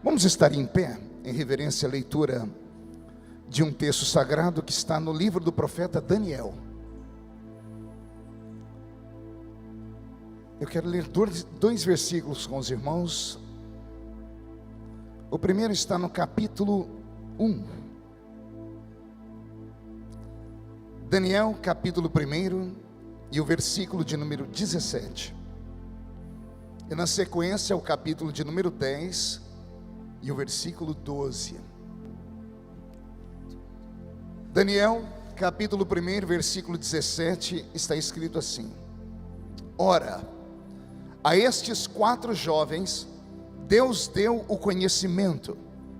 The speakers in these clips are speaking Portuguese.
Vamos estar em pé, em reverência à leitura de um texto sagrado que está no livro do profeta Daniel. Eu quero ler dois versículos com os irmãos. O primeiro está no capítulo 1. Daniel, capítulo 1, e o versículo de número 17. E na sequência, o capítulo de número 10 e o versículo 12. Daniel, capítulo 1, versículo 17, está escrito assim: Ora, a estes 4 jovens, Deus deu o conhecimento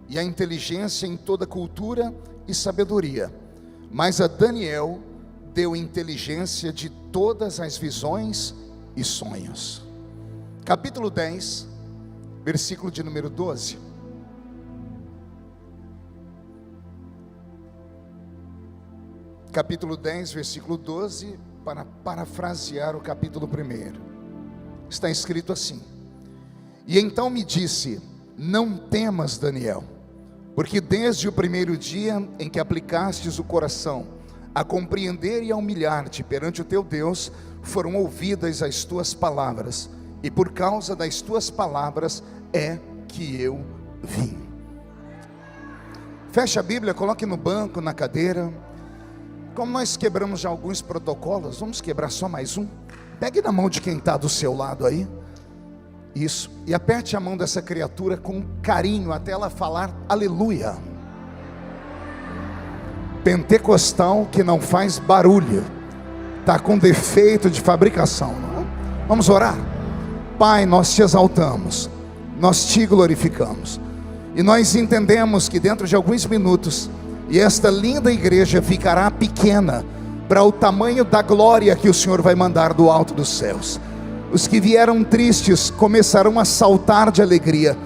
e a inteligência em toda cultura e sabedoria, mas a Daniel deu inteligência de todas as visões e sonhos. Capítulo 10, versículo de número 12. Capítulo 10, versículo 12, para parafrasear o capítulo 1. Está escrito assim: E então me disse: Não temas, Daniel, porque desde o primeiro dia em que aplicastes o coração a compreender e a humilhar-te perante o teu Deus, foram ouvidas as tuas palavras, e por causa das tuas palavras é que eu vim. Feche a Bíblia, coloque no banco, na cadeira. Como nós quebramos já alguns protocolos, vamos quebrar só mais um. Pegue na mão de quem está do seu lado aí. Isso, e aperte a mão dessa criatura com carinho até ela falar aleluia. Pentecostal que não faz barulho, está com defeito de fabricação, não é? Vamos orar. Pai, nós te exaltamos, nós te glorificamos, e nós entendemos que dentro de alguns minutos, e esta linda igreja ficará pequena para o tamanho da glória que o Senhor vai mandar do alto dos céus. Os que vieram tristes começarão a saltar de alegria.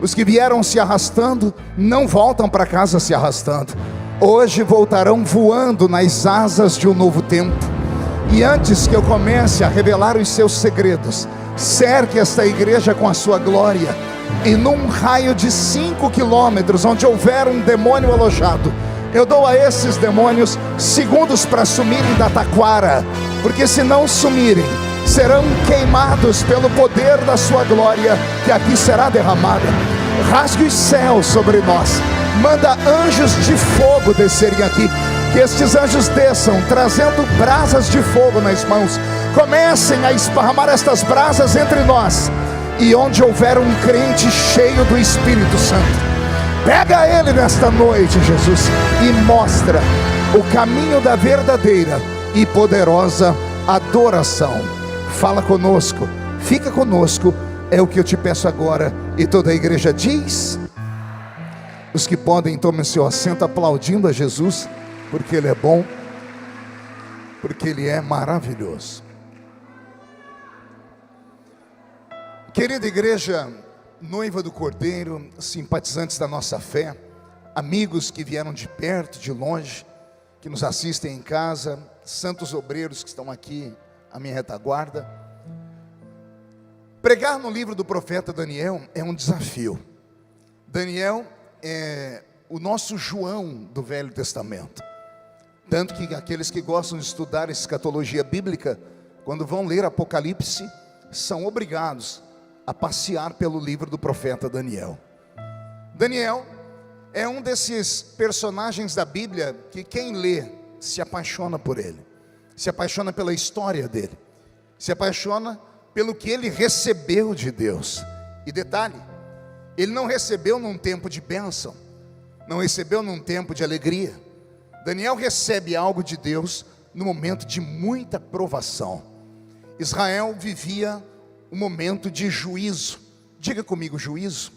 Os que vieram se arrastando não voltam para casa se arrastando. Hoje voltarão voando nas asas de um novo tempo. E antes que eu comece a revelar os seus segredos, cerque esta igreja com a sua glória, e num raio de 5 quilômetros, onde houver um demônio alojado, eu dou a esses demônios segundos para sumirem da taquara, porque se não sumirem, serão queimados pelo poder da sua glória, que aqui será derramada. Rasgue os céus sobre nós, manda anjos de fogo descerem aqui, que estes anjos desçam, trazendo brasas de fogo nas mãos, comecem a esparramar estas brasas entre nós, e onde houver um crente cheio do Espírito Santo, pega ele nesta noite, Jesus, e mostra o caminho da verdadeira e poderosa adoração. Fala conosco, fica conosco, é o que eu te peço agora. E toda a igreja diz: os que podem, tomem seu assento aplaudindo a Jesus, porque Ele é bom, porque Ele é maravilhoso. Querida igreja, noiva do Cordeiro, simpatizantes da nossa fé, amigos que vieram de perto, de longe, que nos assistem em casa, santos obreiros que estão aqui à minha retaguarda. Pregar no livro do profeta Daniel é um desafio. Daniel é o nosso João do Velho Testamento. Tanto que aqueles que gostam de estudar escatologia bíblica, quando vão ler Apocalipse, são obrigados a passear pelo livro do profeta Daniel. Daniel é um desses personagens da Bíblia que quem lê se apaixona por ele, se apaixona pela história dele, se apaixona pelo que ele recebeu de Deus. E detalhe, ele não recebeu num tempo de bênção, não recebeu num tempo de alegria. Daniel recebe algo de Deus no momento de muita provação. Israel vivia um momento de juízo. Diga comigo, juízo.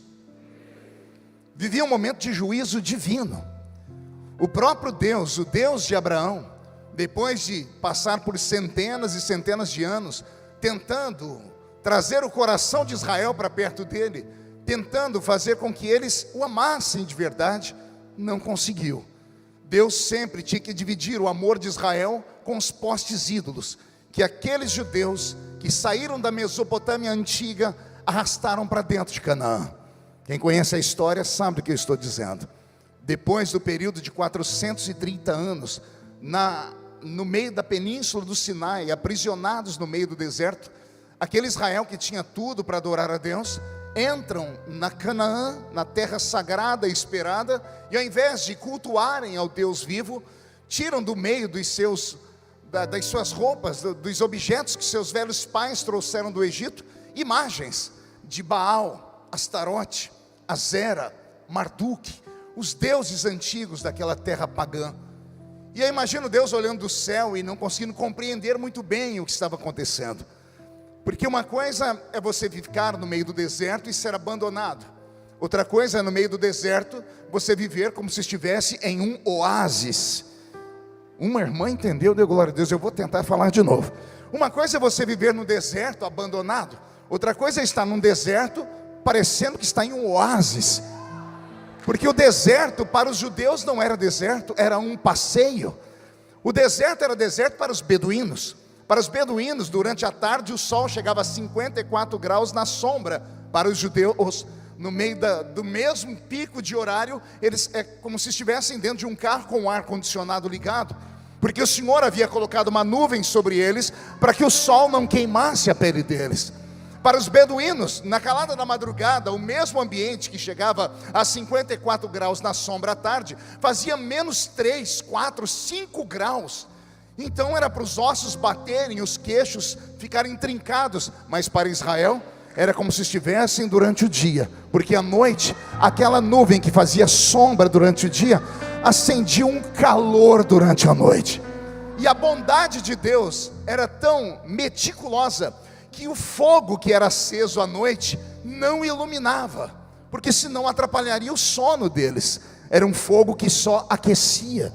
Vivia um momento de juízo divino. O próprio Deus, o Deus de Abraão, depois de passar por centenas e centenas de anos, tentando trazer o coração de Israel para perto dele, tentando fazer com que eles o amassem de verdade, não conseguiu. Deus sempre tinha que dividir o amor de Israel com os postes ídolos, que aqueles judeus que saíram da Mesopotâmia antiga arrastaram para dentro de Canaã. Quem conhece a história sabe do que eu estou dizendo. Depois do período de 430 anos, no meio da península do Sinai, aprisionados no meio do deserto, aquele Israel que tinha tudo para adorar a Deus, entram na Canaã, na terra sagrada e esperada, e ao invés de cultuarem ao Deus vivo, tiram do meio das suas roupas, dos objetos que seus velhos pais trouxeram do Egito, imagens de Baal, Astarote, Azera, Marduk, os deuses antigos daquela terra pagã. E eu imagino Deus olhando do céu e não conseguindo compreender muito bem o que estava acontecendo. Porque uma coisa é você ficar no meio do deserto e ser abandonado. Outra coisa é no meio do deserto você viver como se estivesse em um oásis. Uma irmã entendeu, deu glória a Deus, eu vou tentar falar de novo. Uma coisa é você viver no deserto abandonado. Outra coisa é estar num deserto parecendo que está em um oásis. Porque o deserto para os judeus não era deserto, era um passeio. O deserto era deserto para os beduínos. Para os beduínos, durante a tarde, o sol chegava a 54 graus na sombra. Para os judeus, no meio do mesmo pico de horário, eles é como se estivessem dentro de um carro com o ar-condicionado ligado. Porque o Senhor havia colocado uma nuvem sobre eles, para que o sol não queimasse a pele deles. Para os beduínos, na calada da madrugada, o mesmo ambiente que chegava a 54 graus na sombra à tarde, fazia menos 3, 4, 5 graus. Então era para os ossos baterem, os queixos ficarem trincados. Mas para Israel, era como se estivessem durante o dia. Porque à noite, aquela nuvem que fazia sombra durante o dia, acendia um calor durante a noite. E a bondade de Deus era tão meticulosa, que o fogo que era aceso à noite não iluminava, porque senão atrapalharia o sono deles. Era um fogo que só aquecia.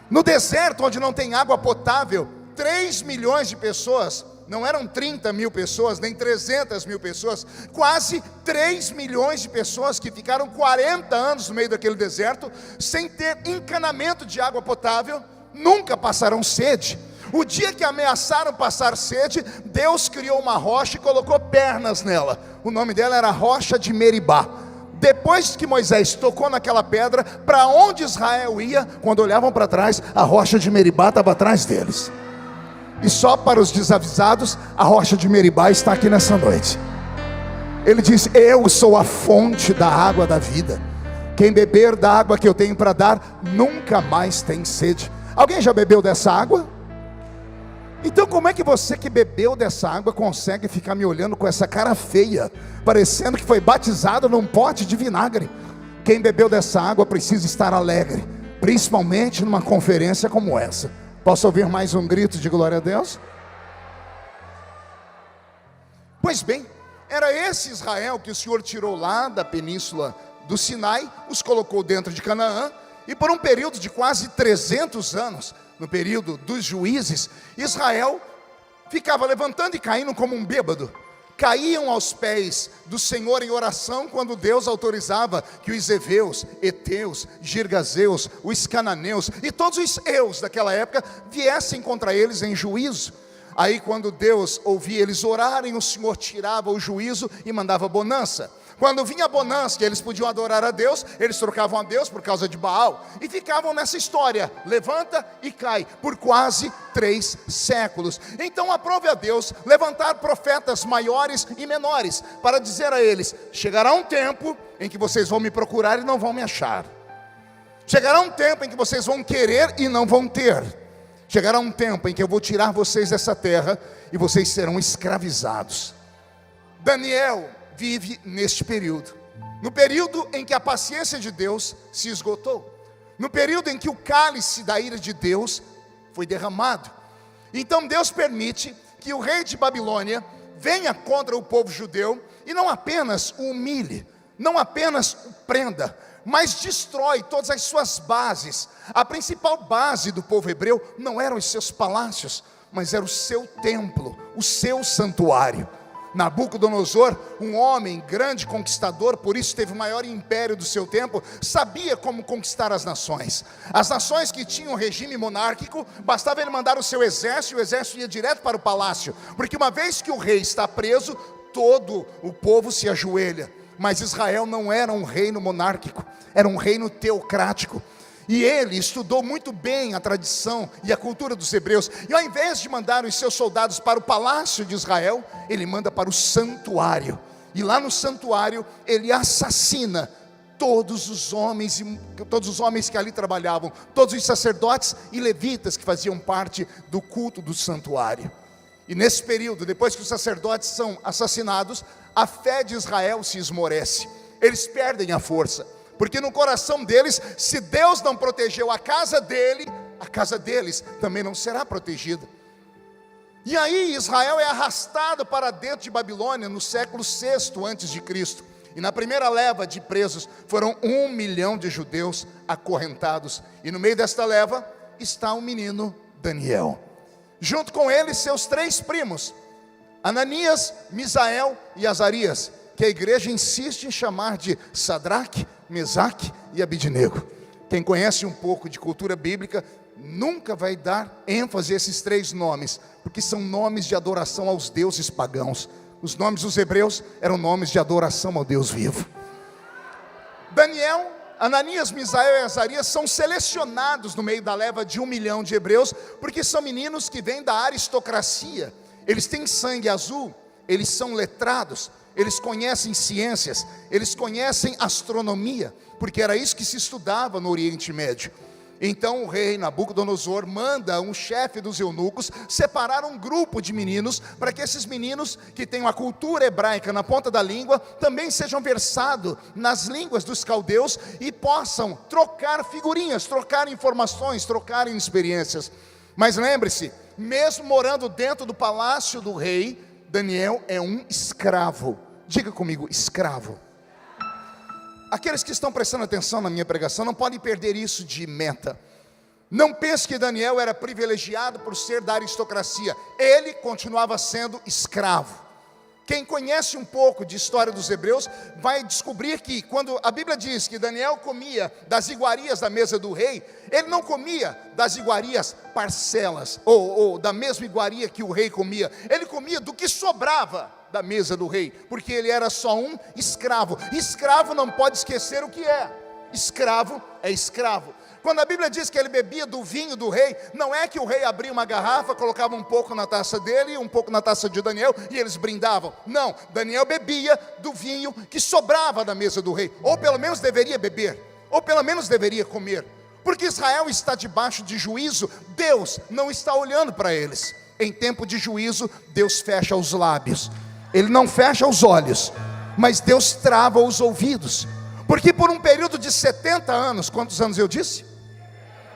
No deserto, onde não tem água potável, 3 milhões de pessoas, não eram 30 mil pessoas, nem 300 mil pessoas, quase 3 milhões de pessoas que ficaram 40 anos no meio daquele deserto, sem ter encanamento de água potável, nunca passaram sede. O dia que ameaçaram passar sede, Deus criou uma rocha e colocou pernas nela. O nome dela era Rocha de Meribá. Depois que Moisés tocou naquela pedra, para onde Israel ia, quando olhavam para trás, a Rocha de Meribá estava atrás deles. E só para os desavisados, a Rocha de Meribá está aqui nessa noite. Ele diz: eu sou a fonte da água da vida. Quem beber da água que eu tenho para dar, nunca mais tem sede. Alguém já bebeu dessa água? Então como é que você que bebeu dessa água consegue ficar me olhando com essa cara feia, parecendo que foi batizado num pote de vinagre? Quem bebeu dessa água precisa estar alegre, principalmente numa conferência como essa. Posso ouvir mais um grito de glória a Deus? Pois bem, era esse Israel que o Senhor tirou lá da península do Sinai, os colocou dentro de Canaã, e por um período de quase 300 anos, no período dos juízes, Israel ficava levantando e caindo como um bêbado. Caíam aos pés do Senhor em oração quando Deus autorizava que os heveus, heteus, girgazeus, os cananeus e todos os eus daquela época viessem contra eles em juízo. Aí quando Deus ouvia eles orarem, o Senhor tirava o juízo e mandava bonança. Quando vinha a bonança, que eles podiam adorar a Deus, eles trocavam a Deus por causa de Baal, e ficavam nessa história, levanta e cai, por quase 3 séculos. Então aprove a Deus levantar profetas maiores e menores, para dizer a eles: chegará um tempo em que vocês vão me procurar e não vão me achar. Chegará um tempo em que vocês vão querer e não vão ter. Chegará um tempo em que eu vou tirar vocês dessa terra, e vocês serão escravizados. Daniel vive neste período, no período em que a paciência de Deus se esgotou, no período em que o cálice da ira de Deus foi derramado. Então Deus permite que o rei de Babilônia venha contra o povo judeu, e não apenas o humilhe, não apenas o prenda, mas destrói todas as suas bases. A principal base do povo hebreu não eram os seus palácios, mas era o seu templo, o seu santuário. Nabucodonosor, um homem grande conquistador, por isso teve o maior império do seu tempo, sabia como conquistar as nações. As nações que tinham regime monárquico, bastava ele mandar o seu exército, e o exército ia direto para o palácio, porque uma vez que o rei está preso, todo o povo se ajoelha. Mas Israel não era um reino monárquico, era um reino teocrático. E ele estudou muito bem a tradição e a cultura dos hebreus. E ao invés de mandar os seus soldados para o palácio de Israel, ele manda para o santuário. E lá no santuário ele assassina todos os homens que ali trabalhavam, todos os sacerdotes e levitas que faziam parte do culto do santuário. E nesse período, depois que os sacerdotes são assassinados, a fé de Israel se esmorece. Eles perdem a força, porque no coração deles, se Deus não protegeu a casa dele, a casa deles também não será protegida. E aí Israel é arrastado para dentro de Babilônia no século VI a.C. E na primeira leva de presos foram 1 milhão de judeus acorrentados. E no meio desta leva está o menino Daniel. Junto com ele seus 3 primos, Ananias, Misael e Azarias, que a igreja insiste em chamar de Sadraque, Mesaque e Abidnego. Quem conhece um pouco de cultura bíblica nunca vai dar ênfase a esses 3 nomes, porque são nomes de adoração aos deuses pagãos. Os nomes dos hebreus eram nomes de adoração ao Deus vivo. Daniel, Ananias, Misael e Azarias são selecionados no meio da leva de 1 milhão de hebreus, porque são meninos que vêm da aristocracia. Eles têm sangue azul, eles são letrados, eles conhecem ciências, eles conhecem astronomia, porque era isso que se estudava no Oriente Médio. Então o rei Nabucodonosor manda um chefe dos eunucos separar um grupo de meninos, para que esses meninos que têm a cultura hebraica na ponta da língua, também sejam versados nas línguas dos caldeus e possam trocar figurinhas, trocar informações, trocar experiências. Mas lembre-se, mesmo morando dentro do palácio do rei, Daniel é um escravo. Diga comigo, escravo. Aqueles que estão prestando atenção na minha pregação não podem perder isso de meta. Não pense que Daniel era privilegiado por ser da aristocracia. Ele continuava sendo escravo. Quem conhece um pouco de história dos hebreus vai descobrir que quando a Bíblia diz que Daniel comia das iguarias da mesa do rei, ele não comia das iguarias parcelas, ou da mesma iguaria que o rei comia. Ele comia do que sobrava da mesa do rei, porque ele era só um escravo. Escravo não pode esquecer o que é. Escravo é escravo. Quando a Bíblia diz que ele bebia do vinho do rei, não é que o rei abria uma garrafa, colocava um pouco na taça dele e um pouco na taça de Daniel e eles brindavam. Não, Daniel bebia do vinho que sobrava da mesa do rei, ou pelo menos deveria beber, ou pelo menos deveria comer, porque Israel está debaixo de juízo. Deus não está olhando para eles. Em tempo de juízo, Deus fecha os lábios, Ele não fecha os olhos, mas Deus trava os ouvidos, porque por um período de 70 anos, quantos anos eu disse?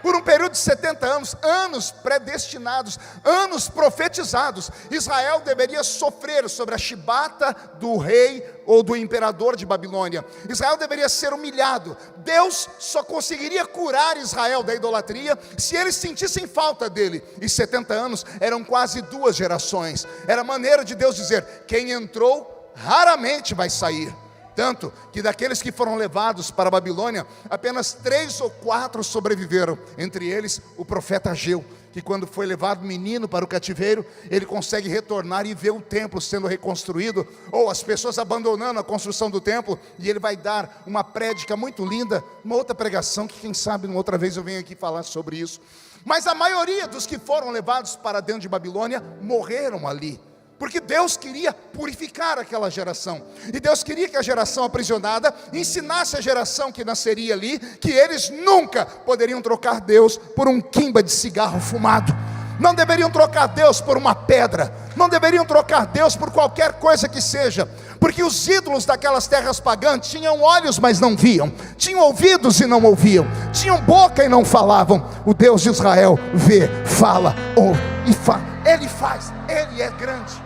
Por um período de 70 anos, anos predestinados, anos profetizados, Israel deveria sofrer sobre a chibata do rei ou do imperador de Babilônia. Israel deveria ser humilhado. Deus só conseguiria curar Israel da idolatria se eles sentissem falta dele. E 70 anos eram quase 2 gerações. Era a maneira de Deus dizer: quem entrou raramente vai sair. Tanto que daqueles que foram levados para a Babilônia, apenas 3 ou 4 sobreviveram. Entre eles o profeta Ageu, que quando foi levado menino para o cativeiro, ele consegue retornar e ver o templo sendo reconstruído, ou as pessoas abandonando a construção do templo, e ele vai dar uma prédica muito linda, uma outra pregação que quem sabe uma outra vez eu venho aqui falar sobre isso. Mas a maioria dos que foram levados para dentro de Babilônia morreram ali, porque Deus queria purificar aquela geração, e Deus queria que a geração aprisionada ensinasse a geração que nasceria ali, que eles nunca poderiam trocar Deus por um quimba de cigarro fumado, não deveriam trocar Deus por uma pedra, não deveriam trocar Deus por qualquer coisa que seja, porque os ídolos daquelas terras pagãs tinham olhos, mas não viam, tinham ouvidos e não ouviam, tinham boca e não falavam. O Deus de Israel vê, fala, ouve e faz. Ele faz, Ele é grande.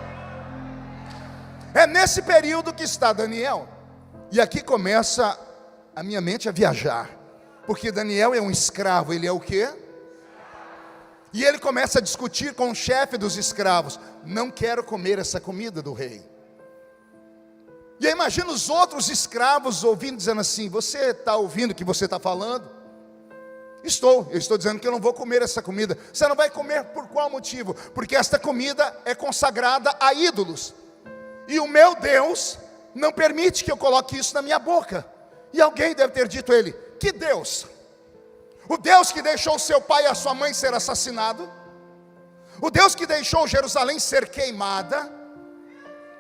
É nesse período que está Daniel. E aqui começa a minha mente a viajar, porque Daniel é um escravo. Ele é o quê? E ele começa a discutir com o chefe dos escravos: não quero comer essa comida do rei. E aí imagina os outros escravos ouvindo, dizendo assim: você está ouvindo o que você está falando? Eu estou dizendo que eu não vou comer essa comida. Você não vai comer por qual motivo? Porque esta comida é consagrada a ídolos, e o meu Deus não permite que eu coloque isso na minha boca. E alguém deve ter dito a ele: que Deus? O Deus que deixou seu pai e a sua mãe ser assassinado? O Deus que deixou Jerusalém ser queimada?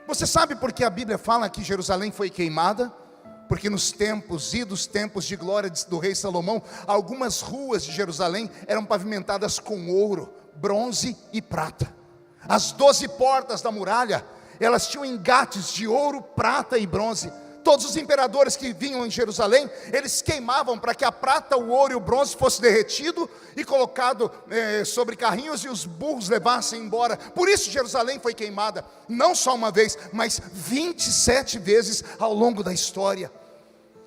Você sabe por que a Bíblia fala que Jerusalém foi queimada? Porque nos tempos de glória do rei Salomão, algumas ruas de Jerusalém eram pavimentadas com ouro, bronze e prata. As 12 portas da muralha, elas tinham engates de ouro, prata e bronze. Todos os imperadores que vinham em Jerusalém, eles queimavam para que a prata, o ouro e o bronze fosse derretido e colocado sobre carrinhos, e os burros levassem embora. Por isso Jerusalém foi queimada, não só uma vez, mas 27 vezes ao longo da história.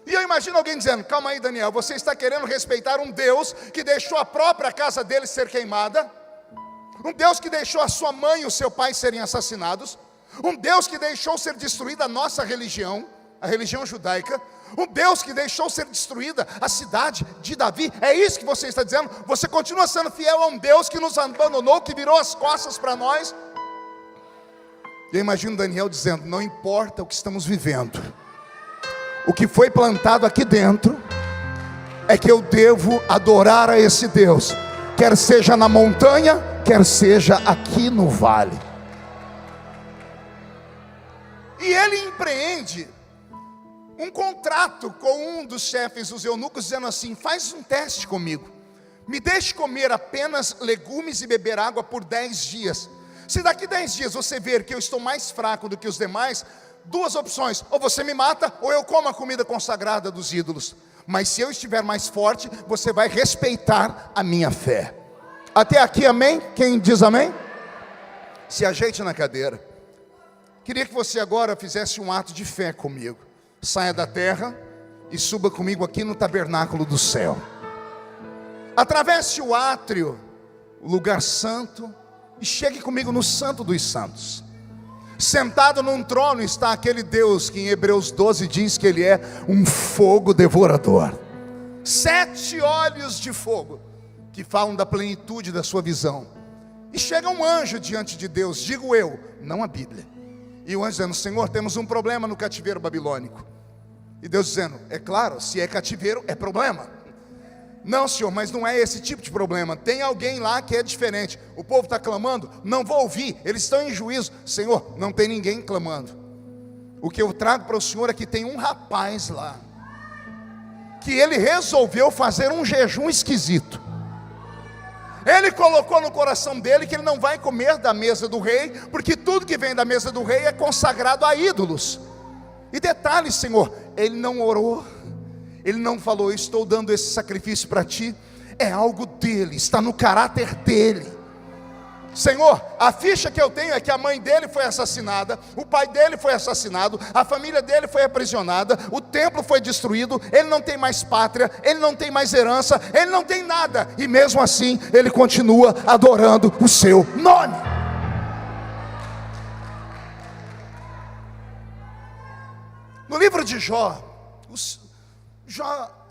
E eu imagino alguém dizendo: calma aí, Daniel, você está querendo respeitar um Deus que deixou a própria casa dele ser queimada? Um Deus que deixou a sua mãe e o seu pai serem assassinados? Um Deus que deixou ser destruída a nossa religião, a religião judaica? Um Deus que deixou ser destruída a cidade de Davi? É isso que você está dizendo? Você continua sendo fiel a um Deus que nos abandonou, que virou as costas para nós? Eu imagino Daniel dizendo: não importa o que estamos vivendo, o que foi plantado aqui dentro é que eu devo adorar a esse Deus, quer seja na montanha, quer seja aqui no vale. E ele empreende um contrato com um dos chefes dos eunucos, dizendo assim: faz um teste comigo, me deixe comer apenas legumes e beber água por 10 dias. Se daqui 10 dias você ver que eu estou mais fraco do que os demais, 2 opções: ou você me mata, ou eu como a comida consagrada dos ídolos. Mas se eu estiver mais forte, você vai respeitar a minha fé. Até aqui, amém? Quem diz amém? Se ajeite na cadeira. Queria que você agora fizesse um ato de fé comigo. Saia da terra e suba comigo aqui no tabernáculo do céu. Atravesse o átrio, o lugar santo, e chegue comigo no Santo dos Santos. Sentado num trono está aquele Deus que em Hebreus 12 diz que ele é um fogo devorador. 7 olhos de fogo que falam da plenitude da sua visão. E chega um anjo diante de Deus, digo eu, não a Bíblia. E o anjo dizendo: Senhor, temos um problema no cativeiro babilônico. E Deus dizendo: é claro, se é cativeiro, é problema. Não, Senhor, mas não é esse tipo de problema. Tem alguém lá que é diferente. O povo está clamando, não vou ouvir, eles estão em juízo. Senhor, não tem ninguém clamando. O que eu trago para o Senhor é que tem um rapaz lá, que ele resolveu fazer um jejum esquisito. Ele colocou no coração dele que ele não vai comer da mesa do rei, porque tudo que vem da mesa do rei é consagrado a ídolos. E detalhe, Senhor, ele não orou, ele não falou: estou dando esse sacrifício para ti. É algo dele, está no caráter dele. Senhor, a ficha que eu tenho é que a mãe dele foi assassinada, o pai dele foi assassinado, a família dele foi aprisionada, o templo foi destruído, ele não tem mais pátria, ele não tem mais herança, ele não tem nada, e mesmo assim ele continua adorando o seu nome. No livro de Jó,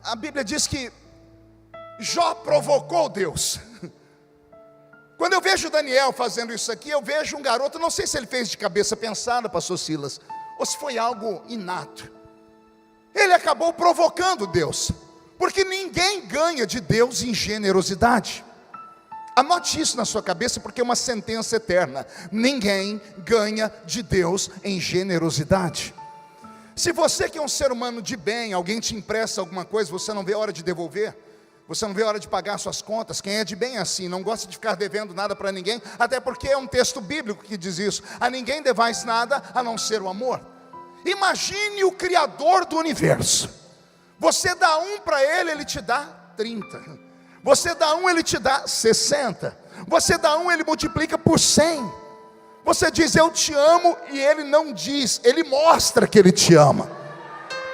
a Bíblia diz que Jó provocou Deus. Quando eu vejo Daniel fazendo isso aqui, eu vejo um garoto, não sei se ele fez de cabeça pensada, pastor Silas, ou se foi algo inato. Ele acabou provocando Deus, porque ninguém ganha de Deus em generosidade. Anote isso na sua cabeça, porque é uma sentença eterna: ninguém ganha de Deus em generosidade. Se você que é um ser humano de bem, alguém te empresta alguma coisa, você não vê a hora de devolver, você não vê a hora de pagar suas contas. Quem é de bem é assim, não gosta de ficar devendo nada para ninguém, até porque é um texto bíblico que diz isso: a ninguém devais nada a não ser o amor. Imagine o Criador do universo, você dá 1 para ele, ele te dá 30, você dá 1, ele te dá 60, você dá 1, ele multiplica por 100. Você diz: eu te amo, e ele não diz, ele mostra que ele te ama.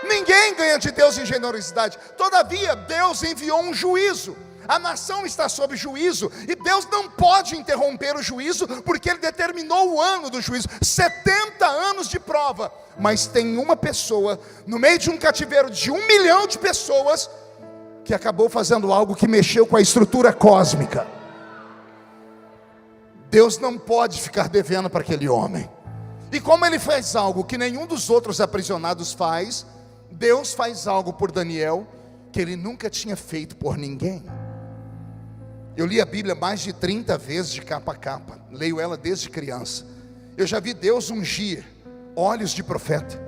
Ninguém ganha de Deus em generosidade. Todavia Deus enviou um juízo, a nação está sob juízo, e Deus não pode interromper o juízo, porque Ele determinou o ano do juízo, 70 anos de prova. Mas tem uma pessoa, no meio de um cativeiro de 1 milhão de pessoas, que acabou fazendo algo que mexeu com a estrutura cósmica. Deus não pode ficar devendo para aquele homem. E como ele faz algo que nenhum dos outros aprisionados faz, Deus faz algo por Daniel que ele nunca tinha feito por ninguém. Eu li a Bíblia mais de 30 vezes de capa a capa, leio ela desde criança. Eu já vi Deus ungir olhos de profeta,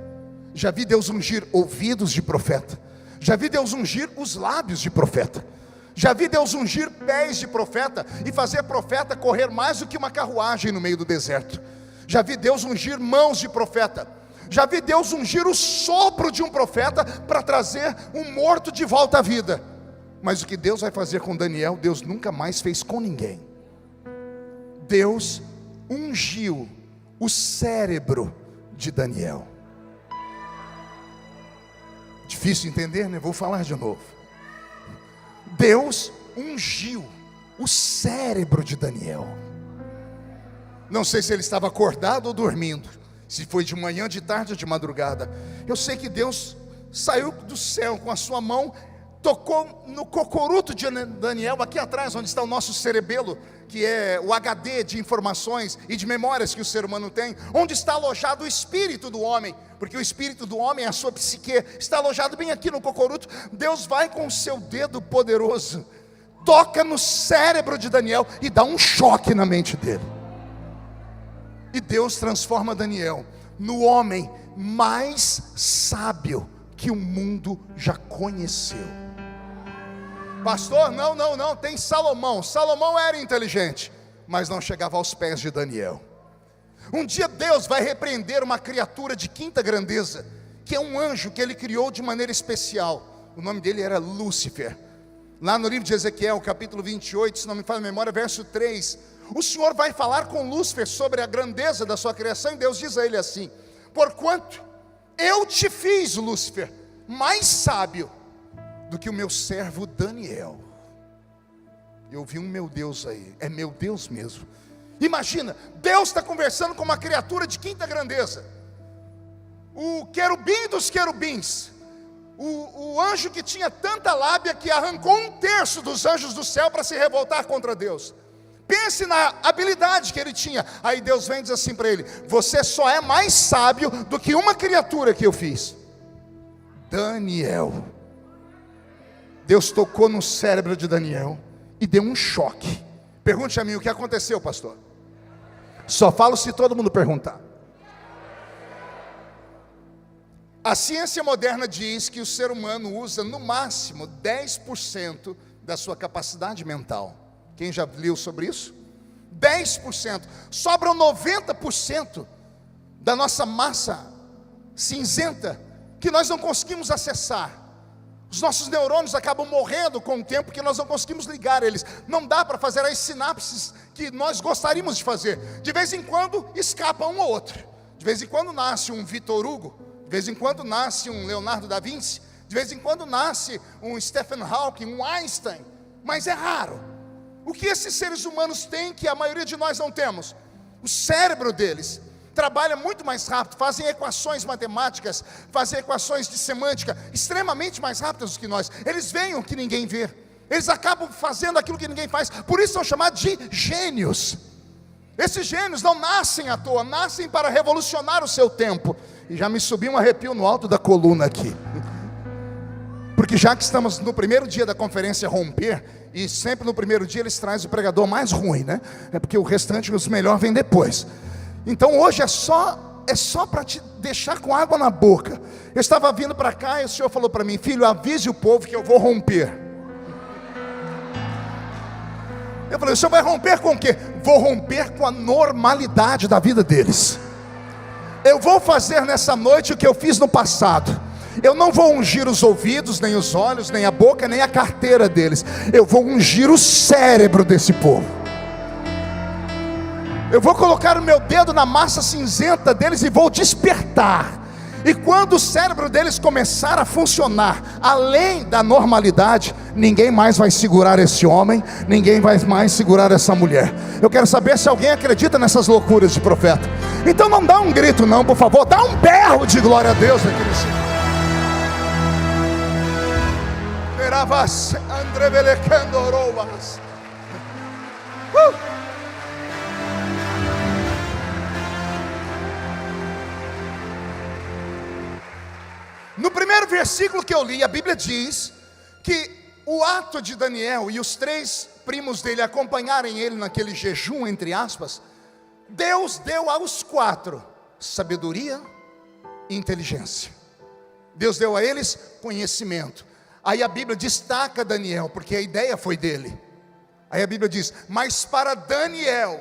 já vi Deus ungir ouvidos de profeta, já vi Deus ungir os lábios de profeta, já vi Deus ungir pés de profeta e fazer profeta correr mais do que uma carruagem no meio do deserto. Já vi Deus ungir mãos de profeta, já vi Deus ungir o sopro de um profeta para trazer um morto de volta à vida. Mas o que Deus vai fazer com Daniel, Deus nunca mais fez com ninguém. Deus ungiu o cérebro de Daniel. Difícil entender, né? Vou falar de novo. Deus ungiu o cérebro de Daniel. Não sei se ele estava acordado ou dormindo, se foi de manhã, de tarde ou de madrugada. Eu sei que Deus saiu do céu com a sua mão, tocou no cocoruto de Daniel, aqui atrás onde está o nosso cerebelo, que é o HD de informações e de memórias que o ser humano tem, onde está alojado o espírito do homem, porque o espírito do homem, a sua psique, está alojado bem aqui no cocoruto. Deus vai com o seu dedo poderoso, toca no cérebro de Daniel e dá um choque na mente dele. E Deus transforma Daniel no homem mais sábio que o mundo já conheceu. Pastor, não, tem Salomão. Salomão era inteligente, mas não chegava aos pés de Daniel. Um dia Deus vai repreender uma criatura de quinta grandeza, que é um anjo que ele criou de maneira especial. O nome dele era Lúcifer. Lá no livro de Ezequiel, capítulo 28, se não me falha a memória, verso 3, o Senhor vai falar com Lúcifer sobre a grandeza da sua criação, e Deus diz a ele assim: porquanto eu te fiz, Lúcifer, mais sábio do que o meu servo Daniel. Eu vi um meu Deus aí, é meu Deus mesmo. Imagina, Deus está conversando com uma criatura de quinta grandeza, o querubim dos querubins, o anjo que tinha tanta lábia que arrancou 1/3 dos anjos do céu para se revoltar contra Deus. Pense na habilidade que ele tinha. Aí Deus vem e diz assim para ele: você só é mais sábio do que uma criatura que eu fiz, Daniel. Deus tocou no cérebro de Daniel e deu um choque. Pergunte a mim, o que aconteceu, pastor? Só falo se todo mundo perguntar. A ciência moderna diz que o ser humano usa no máximo 10% da sua capacidade mental. Quem já leu sobre isso? 10%. Sobram 90% da nossa massa cinzenta que nós não conseguimos acessar. Os nossos neurônios acabam morrendo com o tempo, que nós não conseguimos ligar eles. Não dá para fazer as sinapses que nós gostaríamos de fazer. De vez em quando escapa um ou outro. De vez em quando nasce um Victor Hugo, de vez em quando nasce um Leonardo da Vinci, de vez em quando nasce um Stephen Hawking, um Einstein, mas é raro. O que esses seres humanos têm que a maioria de nós não temos? O cérebro deles trabalha muito mais rápido, fazem equações matemáticas, fazem equações de semântica extremamente mais rápidas do que nós. Eles veem o que ninguém vê, eles acabam fazendo aquilo que ninguém faz, por isso são chamados de gênios. Esses gênios não nascem à toa, nascem para revolucionar o seu tempo. E já me subiu um arrepio no alto da coluna aqui, porque já que estamos no primeiro dia da conferência Romper, e sempre no primeiro dia eles trazem o pregador mais ruim, né? É porque o restante, os melhores, vem depois. Então hoje é só para te deixar com água na boca. Eu estava vindo para cá e o Senhor falou para mim: filho, avise o povo que eu vou romper. Eu falei: o Senhor vai romper com o quê? Vou romper com a normalidade da vida deles. Eu vou fazer nessa noite o que eu fiz no passado. Eu não vou ungir os ouvidos, nem os olhos, nem a boca, nem a carteira deles. Eu vou ungir o cérebro desse povo. Eu vou colocar o meu dedo na massa cinzenta deles e vou despertar. E quando o cérebro deles começar a funcionar além da normalidade, ninguém mais vai segurar esse homem, ninguém vai mais segurar essa mulher. Eu quero saber se alguém acredita nessas loucuras de profeta. Então não dá um grito não, por favor, dá um berro de glória a Deus aqui nesse lugar. No primeiro versículo que eu li, a Bíblia diz que o ato de Daniel e os 3 primos dele acompanharem ele naquele jejum, entre aspas, Deus deu aos 4 sabedoria e inteligência. Deus deu a eles conhecimento. Aí a Bíblia destaca Daniel, porque a ideia foi dele. Aí a Bíblia diz: mas para Daniel,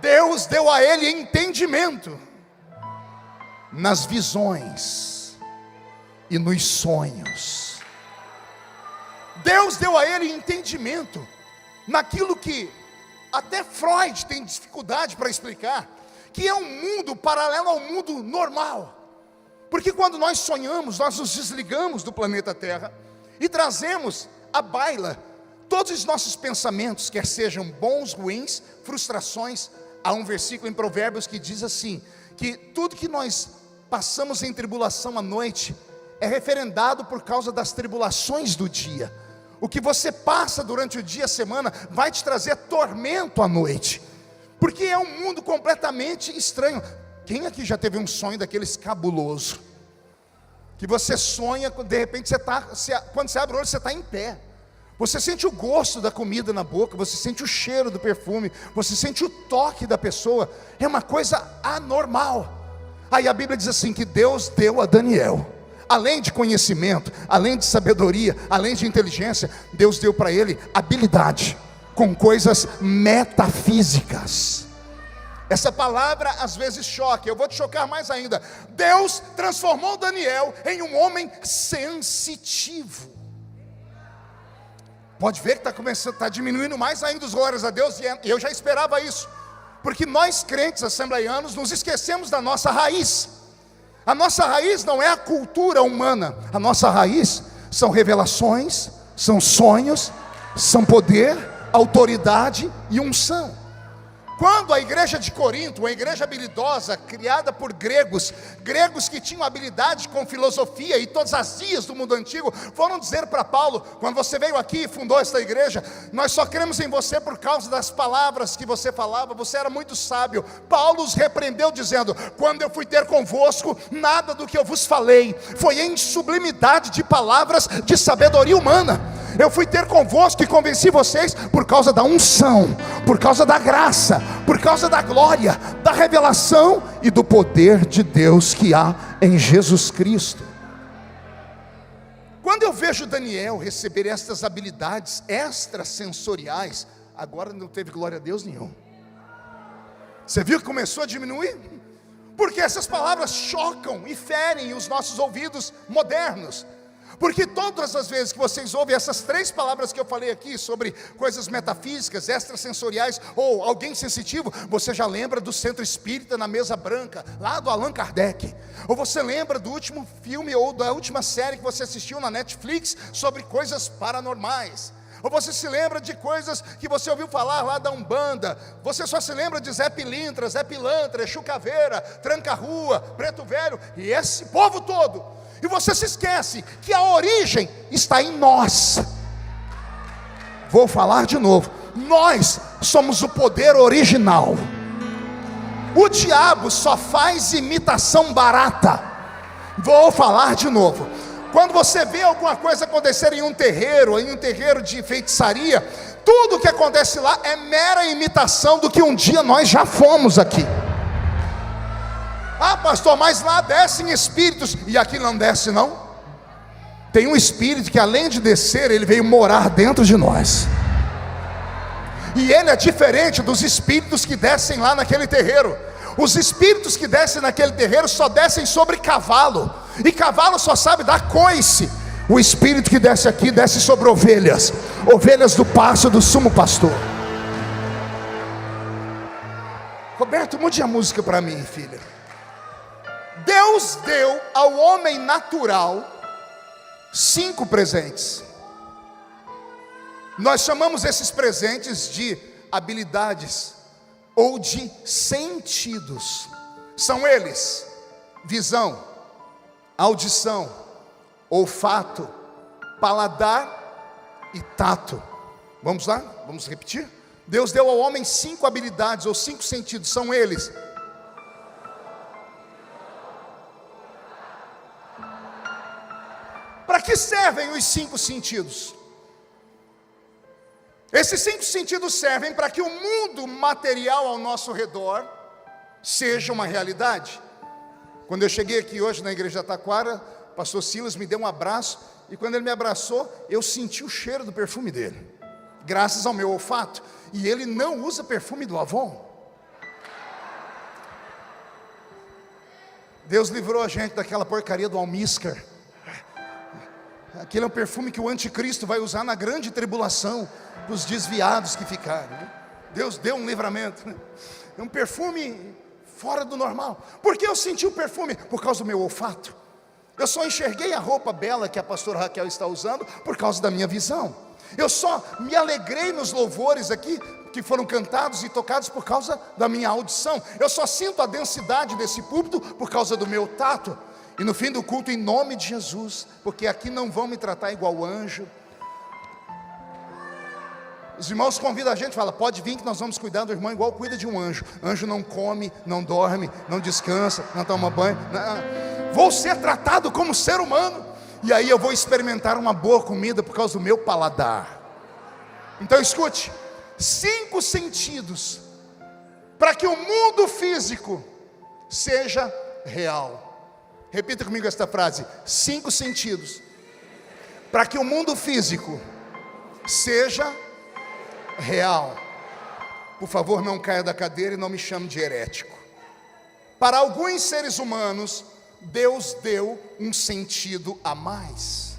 Deus deu a ele entendimento nas visões e nos sonhos. Deus deu a ele entendimento naquilo que até Freud tem dificuldade para explicar, que é um mundo paralelo ao mundo normal. Porque quando nós sonhamos, nós nos desligamos do planeta Terra e trazemos à baila todos os nossos pensamentos, quer sejam bons, ruins, frustrações. Há um versículo em Provérbios que diz assim, que tudo que nós passamos em tribulação à noite é referendado por causa das tribulações do dia. O que você passa durante o dia, a semana, vai te trazer tormento à noite, porque é um mundo completamente estranho. Quem aqui já teve um sonho daqueles cabuloso? Que você sonha, de repente quando você abre o olho, você está em pé. Você sente o gosto da comida na boca, você sente o cheiro do perfume, você sente o toque da pessoa. É uma coisa anormal. Aí a Bíblia diz assim, que Deus deu a Daniel, além de conhecimento, além de sabedoria, além de inteligência, Deus deu para ele habilidade com coisas metafísicas. Essa palavra às vezes choca, eu vou te chocar mais ainda. Deus transformou Daniel em um homem sensitivo. Pode ver que está diminuindo mais ainda os glórias a Deus, e eu já esperava isso, porque nós crentes assembleianos nos esquecemos da nossa raiz. A nossa raiz não é a cultura humana, a nossa raiz são revelações, são sonhos, são poder, autoridade e unção. Quando a igreja de Corinto, uma igreja habilidosa, criada por gregos que tinham habilidade com filosofia e todas as ciências do mundo antigo, foram dizer para Paulo, quando você veio aqui e fundou esta igreja, nós só cremos em você por causa das palavras que você falava, você era muito sábio. Paulo os repreendeu dizendo, quando eu fui ter convosco, nada do que eu vos falei foi em sublimidade de palavras de sabedoria humana. Eu fui ter convosco e convenci vocês por causa da unção, por causa da graça, por causa da glória, da revelação e do poder de Deus que há em Jesus Cristo. Quando eu vejo Daniel receber estas habilidades extrasensoriais, agora não teve glória a Deus nenhum. Você viu que começou a diminuir? Porque essas palavras chocam e ferem os nossos ouvidos modernos. Porque todas as vezes que vocês ouvem essas 3 palavras que eu falei aqui, sobre coisas metafísicas, extrasensoriais, ou alguém sensitivo, você já lembra do Centro Espírita na Mesa Branca, lá do Allan Kardec. Ou você lembra do último filme, ou da última série que você assistiu na Netflix, sobre coisas paranormais. Ou você se lembra de coisas que você ouviu falar lá da Umbanda. Você só se lembra de Zé Pilintra, Zé Pilantra, Exu Caveira, Tranca-Rua, Preto Velho, e esse povo todo. E você se esquece que a origem está em nós. Vou falar de novo. Nós somos o poder original. O diabo só faz imitação barata. Vou falar de novo. Quando você vê alguma coisa acontecer em um terreiro de feitiçaria, tudo que acontece lá é mera imitação do que um dia nós já fomos aqui. Ah, pastor, mas lá descem espíritos, e aqui não desce não. Tem um espírito que além de descer, ele veio morar dentro de nós. E ele é diferente dos espíritos que descem lá naquele terreiro. Os espíritos que descem naquele terreiro só descem sobre cavalo, e cavalo só sabe dar coice. O espírito que desce aqui, desce sobre ovelhas, ovelhas do pasto do sumo pastor. Roberto, mude a música para mim, filha. Deus deu ao homem natural 5 presentes. Nós chamamos esses presentes de habilidades ou de sentidos. São eles: visão, audição, olfato, paladar e tato. Vamos lá? Vamos repetir? Deus deu ao homem 5 habilidades ou 5 sentidos. São eles: Para que servem os 5 sentidos? Esses 5 sentidos servem para que o mundo material ao nosso redor seja uma realidade. Quando eu cheguei aqui hoje na igreja de Taquara, o pastor Silas me deu um abraço, e quando ele me abraçou, eu senti o cheiro do perfume dele, graças ao meu olfato. E ele não usa perfume do Avon. Deus livrou a gente daquela porcaria do almíscar. Aquele é um perfume que o anticristo vai usar na grande tribulação, para os desviados que ficaram. Deus deu um livramento. É um perfume fora do normal. Por que eu senti o perfume? Por causa do meu olfato. Eu só enxerguei a roupa bela que a pastora Raquel está usando por causa da minha visão. Eu só me alegrei nos louvores aqui que foram cantados e tocados por causa da minha audição. Eu só sinto a densidade desse púlpito por causa do meu tato. E no fim do culto, em nome de Jesus, porque aqui não vão me tratar igual anjo. Os irmãos convidam a gente, fala, pode vir que nós vamos cuidar do irmão igual cuida de um anjo. Anjo não come, não dorme, não descansa, não toma banho. Não. Vou ser tratado como ser humano. E aí eu vou experimentar uma boa comida por causa do meu paladar. Então escute, 5 sentidos para que o mundo físico seja real. Repita comigo esta frase: 5 sentidos para que o mundo físico seja real. Por favor, não caia da cadeira e não me chame de herético. Para alguns seres humanos, Deus deu um sentido a mais.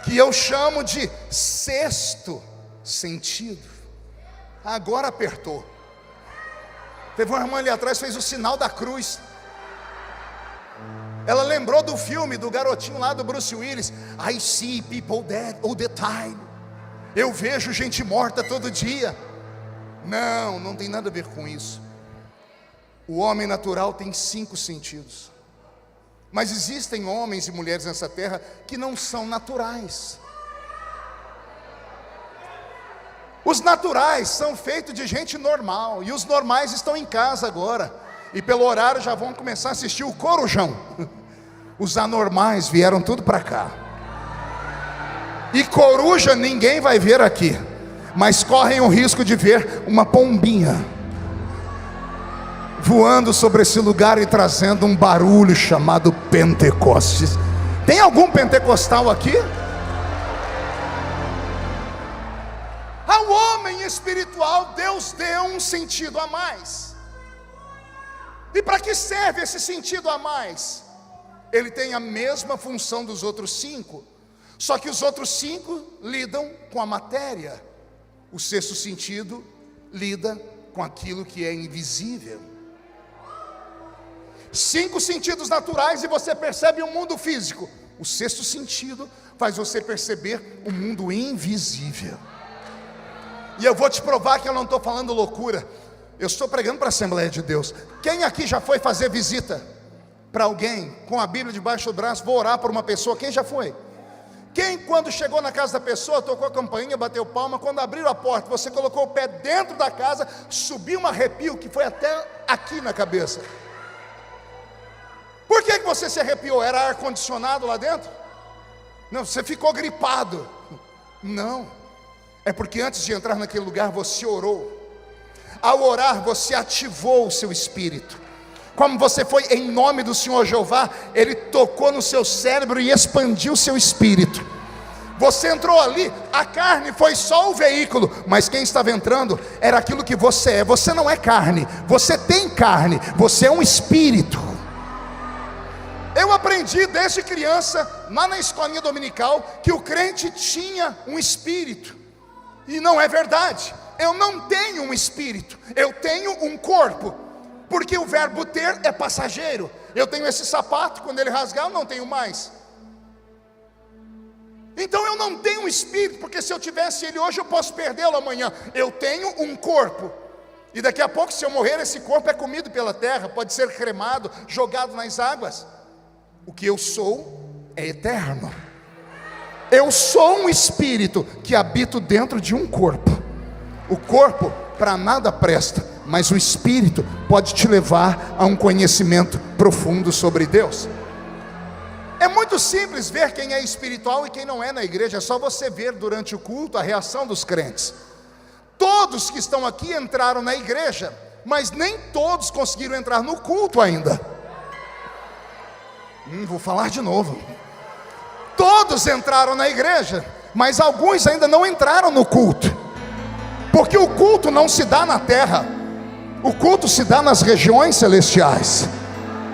Que eu chamo de 6º sentido. Agora apertou. Teve uma irmã ali atrás, fez o sinal da cruz. Ela lembrou do filme do garotinho lá do Bruce Willis. I see people dead all the time. Eu vejo gente morta todo dia. Não, não tem nada a ver com isso. O homem natural tem 5 sentidos. Mas existem homens e mulheres nessa terra que não são naturais. Os naturais são feitos de gente normal. E os normais estão em casa agora. E pelo horário já vão começar a assistir o Corujão. Os anormais vieram tudo para cá. E coruja ninguém vai ver aqui, mas correm o risco de ver uma pombinha voando sobre esse lugar e trazendo um barulho chamado Pentecostes. Tem algum pentecostal aqui? Ao homem espiritual Deus deu um sentido a mais. E para que serve esse sentido a mais? Ele tem a mesma função dos outros 5, só que os outros 5 lidam com a matéria. O 6º sentido lida com aquilo que é invisível. 5 sentidos naturais e você percebe o mundo físico. O 6º sentido faz você perceber o mundo invisível. E eu vou te provar que eu não estou falando loucura. Eu estou pregando para a Assembleia de Deus. Quem aqui já foi fazer visita para alguém com a Bíblia debaixo do braço? Vou orar por uma pessoa. Quem já foi? Quem, quando chegou na casa da pessoa, tocou a campainha, bateu palma, quando abriu a porta, você colocou o pé dentro da casa, subiu um arrepio que foi até aqui na cabeça? Por que você se arrepiou? Era ar-condicionado lá dentro? Não, você ficou gripado. Não, é porque antes de entrar naquele lugar você orou. Ao orar você ativou o seu espírito. Como você foi em nome do Senhor Jeová, Ele tocou no seu cérebro e expandiu o seu espírito. Você entrou ali, a carne foi só o veículo, mas quem estava entrando era aquilo que você é. Você não é carne, você tem carne, você é um espírito. Eu aprendi desde criança, lá na escolinha dominical, que o crente tinha um espírito. E não é verdade. Eu não tenho um espírito, eu tenho um corpo. Porque o verbo ter é passageiro. Eu tenho esse sapato, quando ele rasgar eu não tenho mais. Então eu não tenho um espírito, porque se eu tivesse ele hoje eu posso perdê-lo amanhã. Eu tenho um corpo. E daqui a pouco, se eu morrer, esse corpo é comido pela terra, pode ser cremado, jogado nas águas. O que eu sou é eterno. Eu sou um espírito que habito dentro de um corpo. O corpo para nada presta, mas o Espírito pode te levar a um conhecimento profundo sobre Deus. É muito simples ver quem é espiritual e quem não é na igreja. É só você ver durante o culto a reação dos crentes. Todos que estão aqui entraram na igreja, mas nem todos conseguiram entrar no culto ainda. Vou falar de novo. Todos entraram na igreja, mas alguns ainda não entraram no culto, porque o culto não se dá na terra, o culto se dá nas regiões celestiais.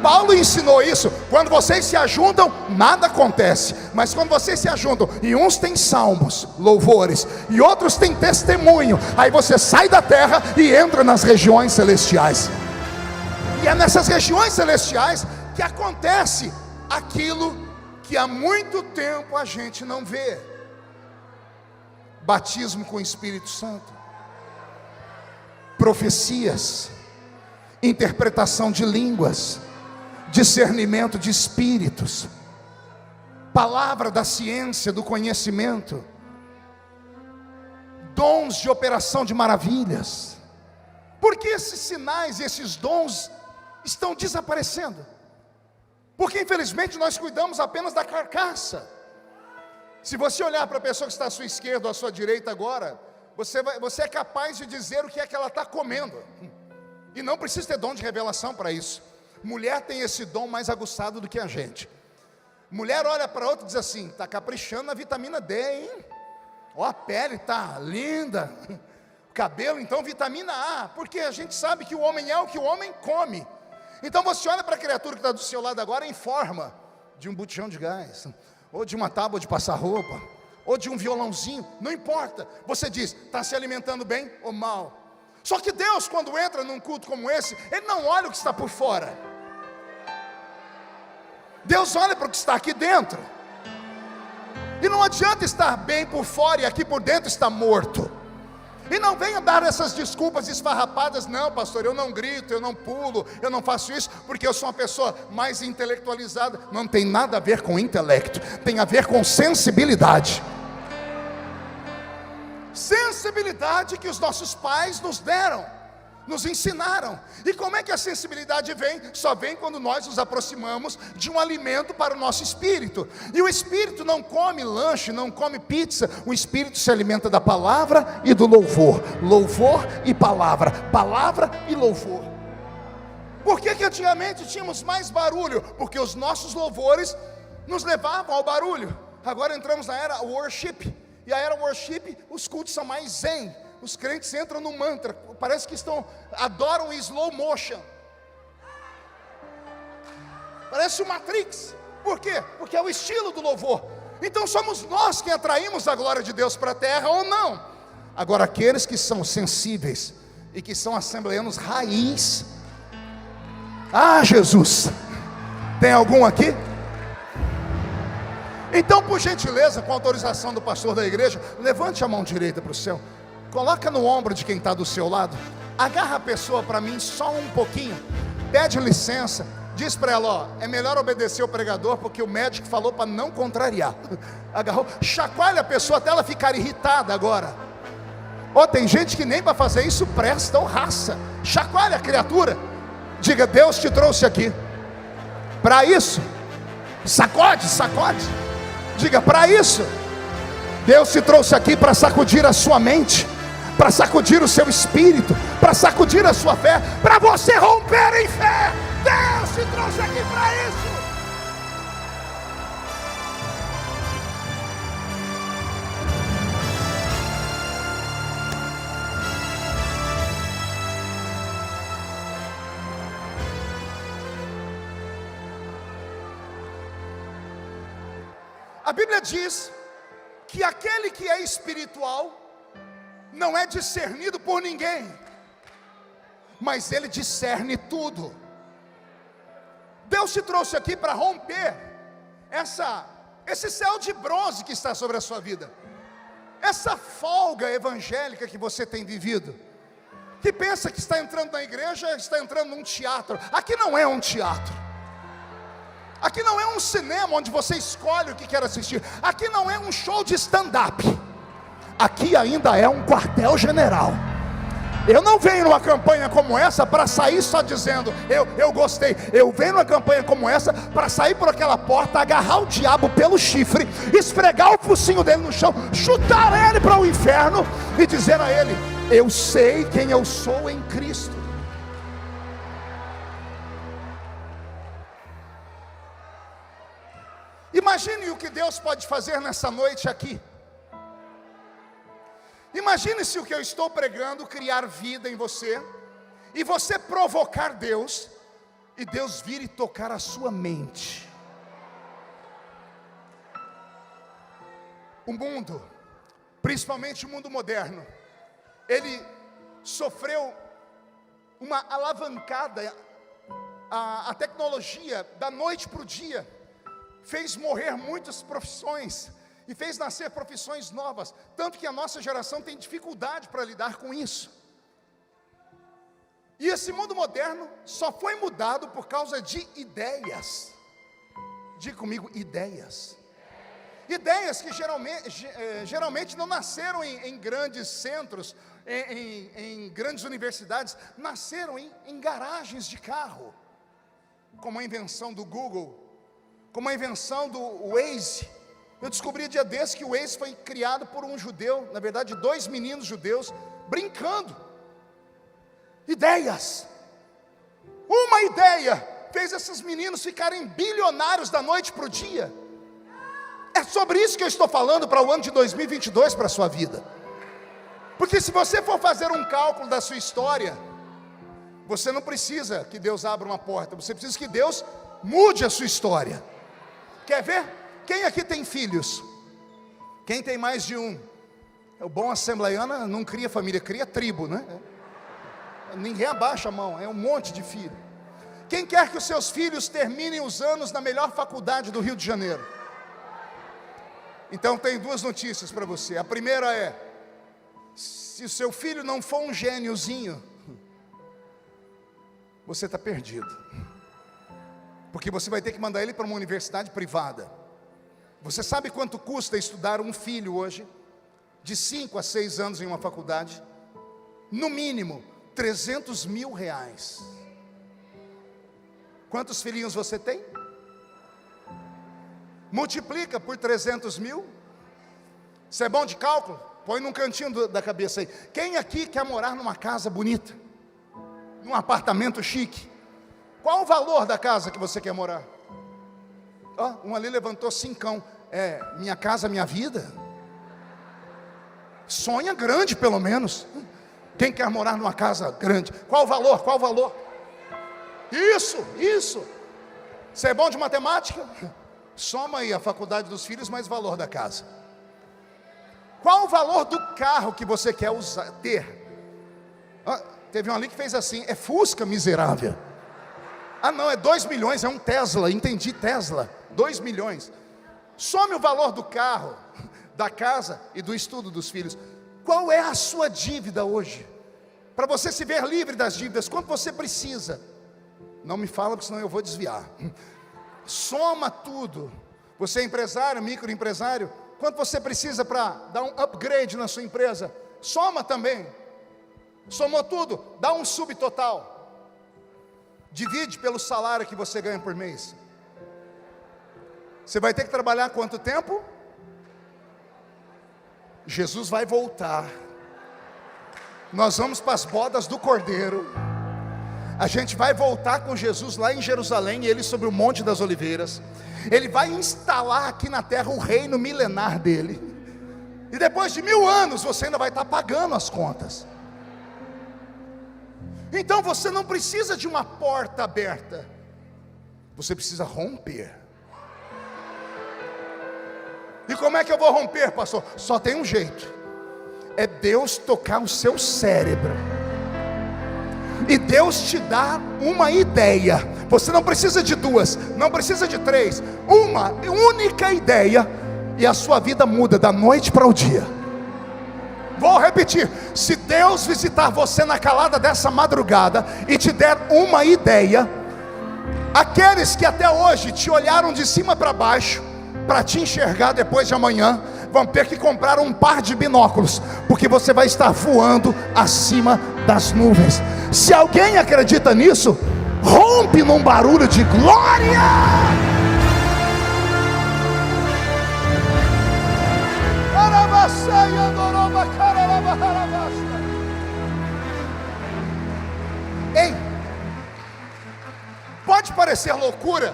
Paulo ensinou isso. Quando vocês se ajuntam, nada acontece, mas quando vocês se ajuntam, e uns têm salmos, louvores, e outros têm testemunho, aí você sai da terra e entra nas regiões celestiais. E é nessas regiões celestiais que acontece aquilo que há muito tempo a gente não vê: batismo com o Espírito Santo, profecias, interpretação de línguas, discernimento de espíritos, palavra da ciência, do conhecimento, dons de operação de maravilhas. Por que esses sinais e esses dons estão desaparecendo? Porque infelizmente nós cuidamos apenas da carcaça. Se você olhar para a pessoa que está à sua esquerda ou à sua direita agora, você é capaz de dizer o que é que ela está comendo, e não precisa ter dom de revelação para isso. Mulher tem esse dom mais aguçado do que a gente. Mulher olha para outra e diz assim: está caprichando na vitamina D, hein? Ó, a pele está linda, o cabelo, então vitamina A, porque a gente sabe que o homem é o que o homem come. Então você olha para a criatura que está do seu lado agora em forma de um botijão de gás, ou de uma tábua de passar roupa, ou de um violãozinho, não importa. Você diz: está se alimentando bem ou mal? Só que Deus, quando entra num culto como esse, Ele não olha o que está por fora. Deus olha para o que está aqui dentro. E não adianta estar bem por fora e aqui por dentro está morto. E não venha dar essas desculpas esfarrapadas: não, pastor, eu não grito, eu não pulo, eu não faço isso porque eu sou uma pessoa mais intelectualizada. Não tem nada a ver com intelecto, tem a ver com sensibilidade. Sensibilidade que os nossos pais nos deram, nos ensinaram. E como é que a sensibilidade vem? Só vem quando nós nos aproximamos de um alimento para o nosso espírito. E o espírito não come lanche, não come pizza. O espírito se alimenta da palavra e do louvor. Louvor e palavra, palavra e louvor. Por que antigamente tínhamos mais barulho? Porque os nossos louvores nos levavam ao barulho. Agora entramos na era worship. E a era worship, os cultos são mais zen. Os crentes entram no mantra, parece que adoram em slow motion. Parece o Matrix. Por quê? Porque é o estilo do louvor. Então somos nós que atraímos a glória de Deus para a terra ou não? Agora, aqueles que são sensíveis e que são assembleanos raiz. Ah, Jesus, tem algum aqui? Então, por gentileza, com autorização do pastor da igreja, levante a mão direita para o céu, coloca no ombro de quem está do seu lado, agarra a pessoa para mim só um pouquinho, pede licença, diz para ela: ó, é melhor obedecer o pregador, porque o médico falou para não contrariar. Agarrou, chacoalha a pessoa até ela ficar irritada agora. Ó, tem gente que nem para fazer isso presta ou raça. Chacoalha a criatura, diga: Deus te trouxe aqui para isso. Sacode, sacode. Diga: para isso, Deus te trouxe aqui para sacudir a sua mente, para sacudir o seu espírito, para sacudir a sua fé, para você romper em fé. Deus te trouxe aqui para isso. A Bíblia diz que aquele que é espiritual não é discernido por ninguém, mas ele discerne tudo. Deus te trouxe aqui para romper esse céu de bronze que está sobre a sua vida, essa folga evangélica que você tem vivido, que pensa que está entrando na igreja, está entrando num teatro. Aqui não é um teatro. Aqui não é um cinema onde você escolhe o que quer assistir. Aqui não é um show de stand-up. Aqui ainda é um quartel-general. Eu não venho numa campanha como essa para sair só dizendo eu gostei. Eu venho numa campanha como essa para sair por aquela porta, agarrar o diabo pelo chifre, esfregar o focinho dele no chão, chutar ele para o inferno e dizer a ele: eu sei quem eu sou em Cristo. Imagine o que Deus pode fazer nessa noite aqui. Imagine se o que eu estou pregando criar vida em você, e você provocar Deus, e Deus vir e tocar a sua mente. O mundo, principalmente o mundo moderno, ele sofreu uma alavancada. A tecnologia, da noite para o dia, fez morrer muitas profissões e fez nascer profissões novas, tanto que a nossa geração tem dificuldade para lidar com isso. E esse mundo moderno só foi mudado por causa de ideias. Diga comigo, ideias. Ideias que geralmente não nasceram em grandes centros, em grandes universidades, nasceram em garagens de carro, como a invenção do Google, como a invenção do Waze. Eu descobri dia desse que o Waze foi criado por um judeu, na verdade 2 meninos judeus, brincando. Ideias. Uma ideia fez esses meninos ficarem bilionários da noite para o dia. É sobre isso que eu estou falando para o ano de 2022, para a sua vida. Porque se você for fazer um cálculo da sua história, você não precisa que Deus abra uma porta, você precisa que Deus mude a sua história. Quer ver? Quem aqui tem filhos? Quem tem mais de um? O bom assembleiano não cria família, cria tribo, né? Ninguém abaixa a mão, é um monte de filho. Quem quer que os seus filhos terminem os anos na melhor faculdade do Rio de Janeiro? Então tem 2 notícias para você. A primeira é: se o seu filho não for um gêniozinho, você está perdido, porque você vai ter que mandar ele para uma universidade privada. Você sabe quanto custa estudar um filho hoje? De 5 a 6 anos em uma faculdade? No mínimo R$300 mil. Quantos filhinhos você tem? Multiplica por 300 mil. Você é bom de cálculo? Põe num cantinho da cabeça aí. Quem aqui quer morar numa casa bonita? Num apartamento chique? Qual o valor da casa que você quer morar? Um ali levantou 5. Minha casa, minha vida. Sonha grande pelo menos. Quem quer morar numa casa grande? Qual o valor? Qual o valor? Isso. Você é bom de matemática? Soma aí a faculdade dos filhos mais o valor da casa. Qual o valor do carro que você quer ter? Teve um ali que fez assim: é Fusca, miserável. Não, é 2 milhões, é um Tesla. Entendi, Tesla, 2 milhões. Some o valor do carro, da casa e do estudo dos filhos. Qual é a sua dívida hoje? Para você se ver livre das dívidas, quanto você precisa? Não me fala, porque senão eu vou desviar. Soma tudo. Você é empresário, microempresário, quanto você precisa para dar um upgrade na sua empresa? Soma também. Somou tudo, dá um subtotal. Divide pelo salário que você ganha por mês. Você vai ter que trabalhar quanto tempo? Jesus vai voltar. Nós vamos para as bodas do Cordeiro. A gente vai voltar com Jesus lá em Jerusalém, ele sobre o Monte das Oliveiras. Ele vai instalar aqui na terra o reino milenar dele. E depois de 1000 anos você ainda vai estar pagando as contas. Então você não precisa de uma porta aberta, você precisa romper. E como é que eu vou romper, pastor? Só tem um jeito: é Deus tocar o seu cérebro e Deus te dá uma ideia. Você não precisa de 2, não precisa de 3, uma única ideia, e a sua vida muda da noite para o dia. Vou repetir: se Deus visitar você na calada dessa madrugada e te der uma ideia, aqueles que até hoje te olharam de cima para baixo para te enxergar depois de amanhã, vão ter que comprar um par de binóculos, porque você vai estar voando acima das nuvens. Se alguém acredita nisso, rompe num barulho de glória. Ei, pode parecer loucura,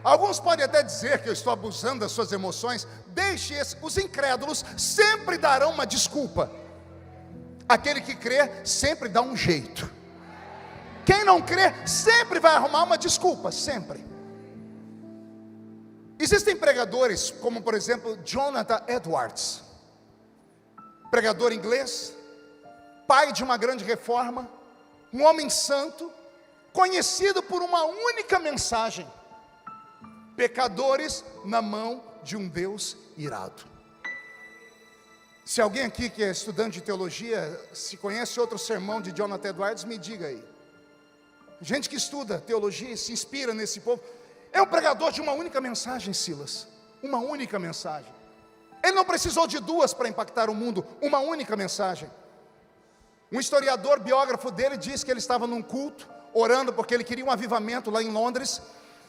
alguns podem até dizer que eu estou abusando das suas emoções. Deixe os incrédulos sempre darão uma desculpa. Aquele que crê sempre dá um jeito. Quem não crê sempre vai arrumar uma desculpa, sempre. Existem pregadores como, por exemplo, Jonathan Edwards, pregador inglês, pai de uma grande reforma, um homem santo, conhecido por uma única mensagem: pecadores na mão de um Deus irado. Se alguém aqui que é estudante de teologia, se conhece outro sermão de Jonathan Edwards, me diga aí. Gente que estuda teologia e se inspira nesse povo. É um pregador de uma única mensagem, Silas. Uma única mensagem. Ele não precisou de duas para impactar o mundo. Uma única mensagem. Um historiador, biógrafo dele, diz que ele estava num culto, orando porque ele queria um avivamento lá em Londres.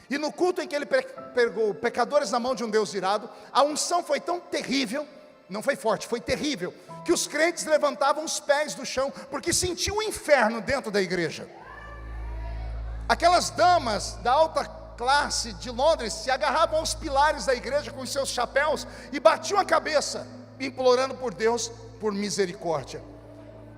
E no culto em que ele pegou pecadores na mão de um Deus irado, a unção foi tão terrível, não foi forte, foi terrível, que os crentes levantavam os pés do chão, porque sentiam o inferno dentro da igreja. Aquelas damas da alta classe de Londres se agarravam aos pilares da igreja com os seus chapéus e batiam a cabeça, implorando por Deus por misericórdia.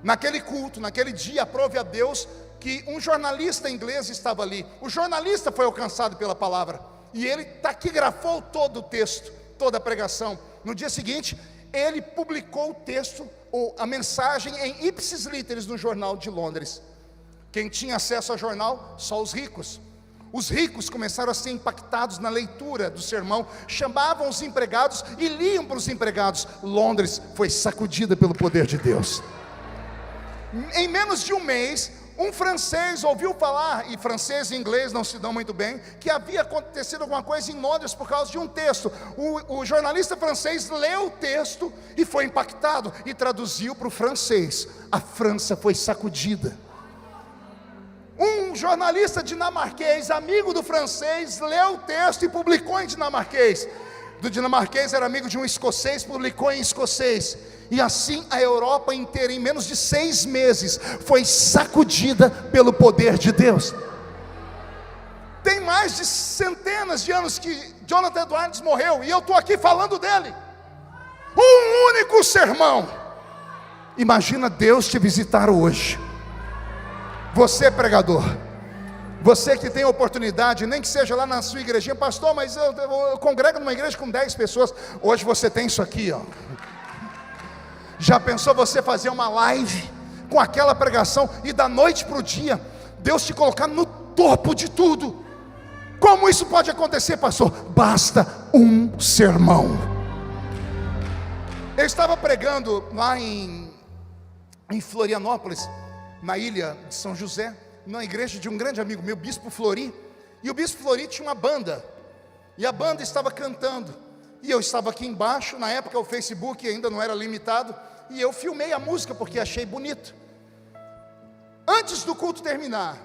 Naquele culto, naquele dia, aprove a Deus que um jornalista inglês estava ali. O jornalista foi alcançado pela palavra e ele taquigrafou todo o texto, toda a pregação. No dia seguinte, ele publicou o texto, ou a mensagem, em ipsis literis no jornal de Londres. Quem tinha acesso ao jornal? Só os ricos. Os ricos começaram a ser impactados na leitura do sermão, chamavam os empregados e liam para os empregados. Londres foi sacudida pelo poder de Deus. Em menos de um mês, um francês ouviu falar, e francês e inglês não se dão muito bem, que havia acontecido alguma coisa em Londres por causa de um texto. O jornalista francês leu o texto e foi impactado e traduziu para o francês. A França foi sacudida. Um jornalista dinamarquês, amigo do francês, leu o texto e publicou em dinamarquês. Do dinamarquês era amigo de um escocês, publicou em escocês. E assim a Europa inteira, em menos de 6 meses, foi sacudida pelo poder de Deus. Tem mais de centenas de anos que Jonathan Edwards morreu, e eu estou aqui falando dele. Um único sermão. Imagina Deus te visitar hoje. Você, pregador, você que tem oportunidade, nem que seja lá na sua igrejinha: pastor, mas eu congrego numa igreja com 10 pessoas. Hoje você tem isso aqui, ó. Já pensou você fazer uma live com aquela pregação e da noite para o dia Deus te colocar no topo de tudo? Como isso pode acontecer, pastor? Basta um sermão. Eu estava pregando lá em Florianópolis, na ilha de São José, na igreja de um grande amigo meu, Bispo Flori. E o Bispo Flori tinha uma banda, e a banda estava cantando, e eu estava aqui embaixo. Na época o Facebook ainda não era limitado, e eu filmei a música porque achei bonito. Antes do culto terminar,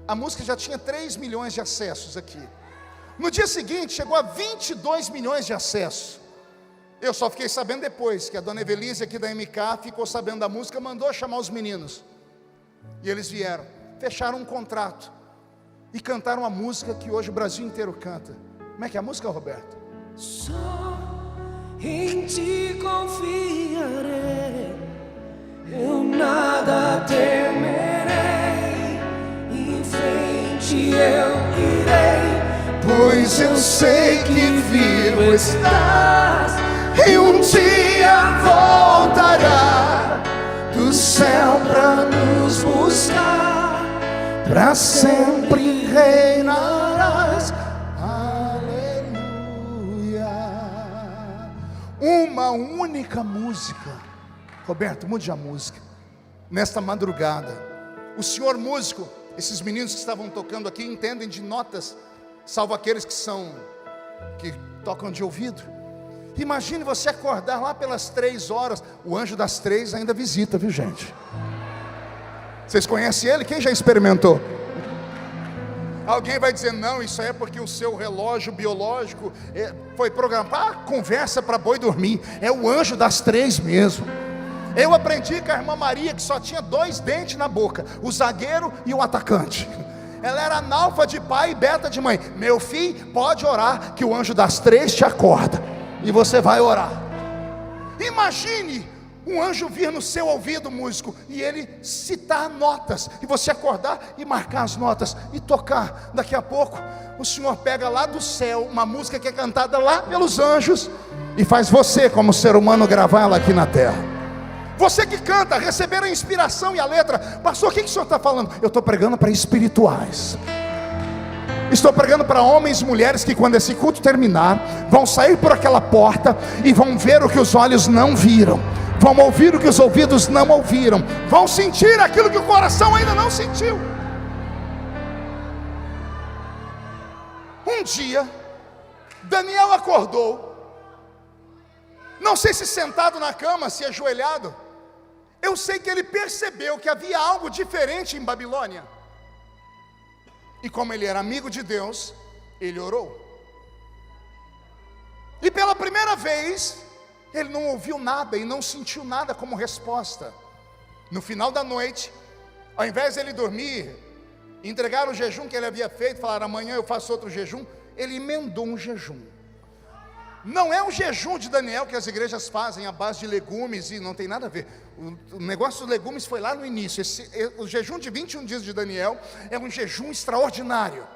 a música já tinha 3 milhões de acessos aqui. No dia seguinte chegou a 22 milhões de acessos. Eu só fiquei sabendo depois, que a dona Evelise aqui da MK ficou sabendo da música, mandou chamar os meninos. E eles vieram, fecharam um contrato e cantaram a música que hoje o Brasil inteiro canta. Como é que é a música, Roberto? Só em ti confiarei, eu nada temerei, em frente eu irei, pois eu sei que vivo estás e um dia voltará do céu para nos buscar, para sempre reinarás. Uma única música. Roberto, mude a música. Nesta madrugada, o senhor músico, esses meninos que estavam tocando aqui entendem de notas, salvo aqueles que tocam de ouvido. Imagine você acordar lá pelas 3 horas. O anjo das 3 ainda visita, viu, gente? Vocês conhecem ele? Quem já experimentou? Alguém vai dizer, não, isso aí é porque o seu relógio biológico foi programado. Conversa para boi dormir. É o anjo das 3 mesmo. Eu aprendi com a irmã Maria, que só tinha 2 dentes na boca, o zagueiro e o atacante. Ela era analfa de pai e beta de mãe. Meu filho, pode orar, que o anjo das 3 te acorda, e você vai orar. Imagine um anjo vir no seu ouvido, músico, e ele citar notas, e você acordar e marcar as notas, e tocar. Daqui a pouco, o Senhor pega lá do céu, uma música que é cantada lá pelos anjos, e faz você, como ser humano, gravar ela aqui na terra. Você que canta, receber a inspiração e a letra. Pastor, o que o senhor está falando? Eu estou pregando para espirituais. Estou pregando para homens e mulheres que, quando esse culto terminar, vão sair por aquela porta e vão ver o que os olhos não viram, vão ouvir o que os ouvidos não ouviram, vão sentir aquilo que o coração ainda não sentiu. Um dia, Daniel acordou, não sei se sentado na cama, se ajoelhado. Eu sei que ele percebeu que havia algo diferente em Babilônia. E como ele era amigo de Deus, ele orou. E pela primeira vez, ele não ouviu nada e não sentiu nada como resposta. No final da noite, ao invés de ele dormir, entregar o jejum que ele havia feito, falar amanhã eu faço outro jejum, ele emendou um jejum. Não é o jejum de Daniel que as igrejas fazem à base de legumes, e não tem nada a ver. O negócio dos legumes foi lá no início. O jejum de 21 dias de Daniel é um jejum extraordinário.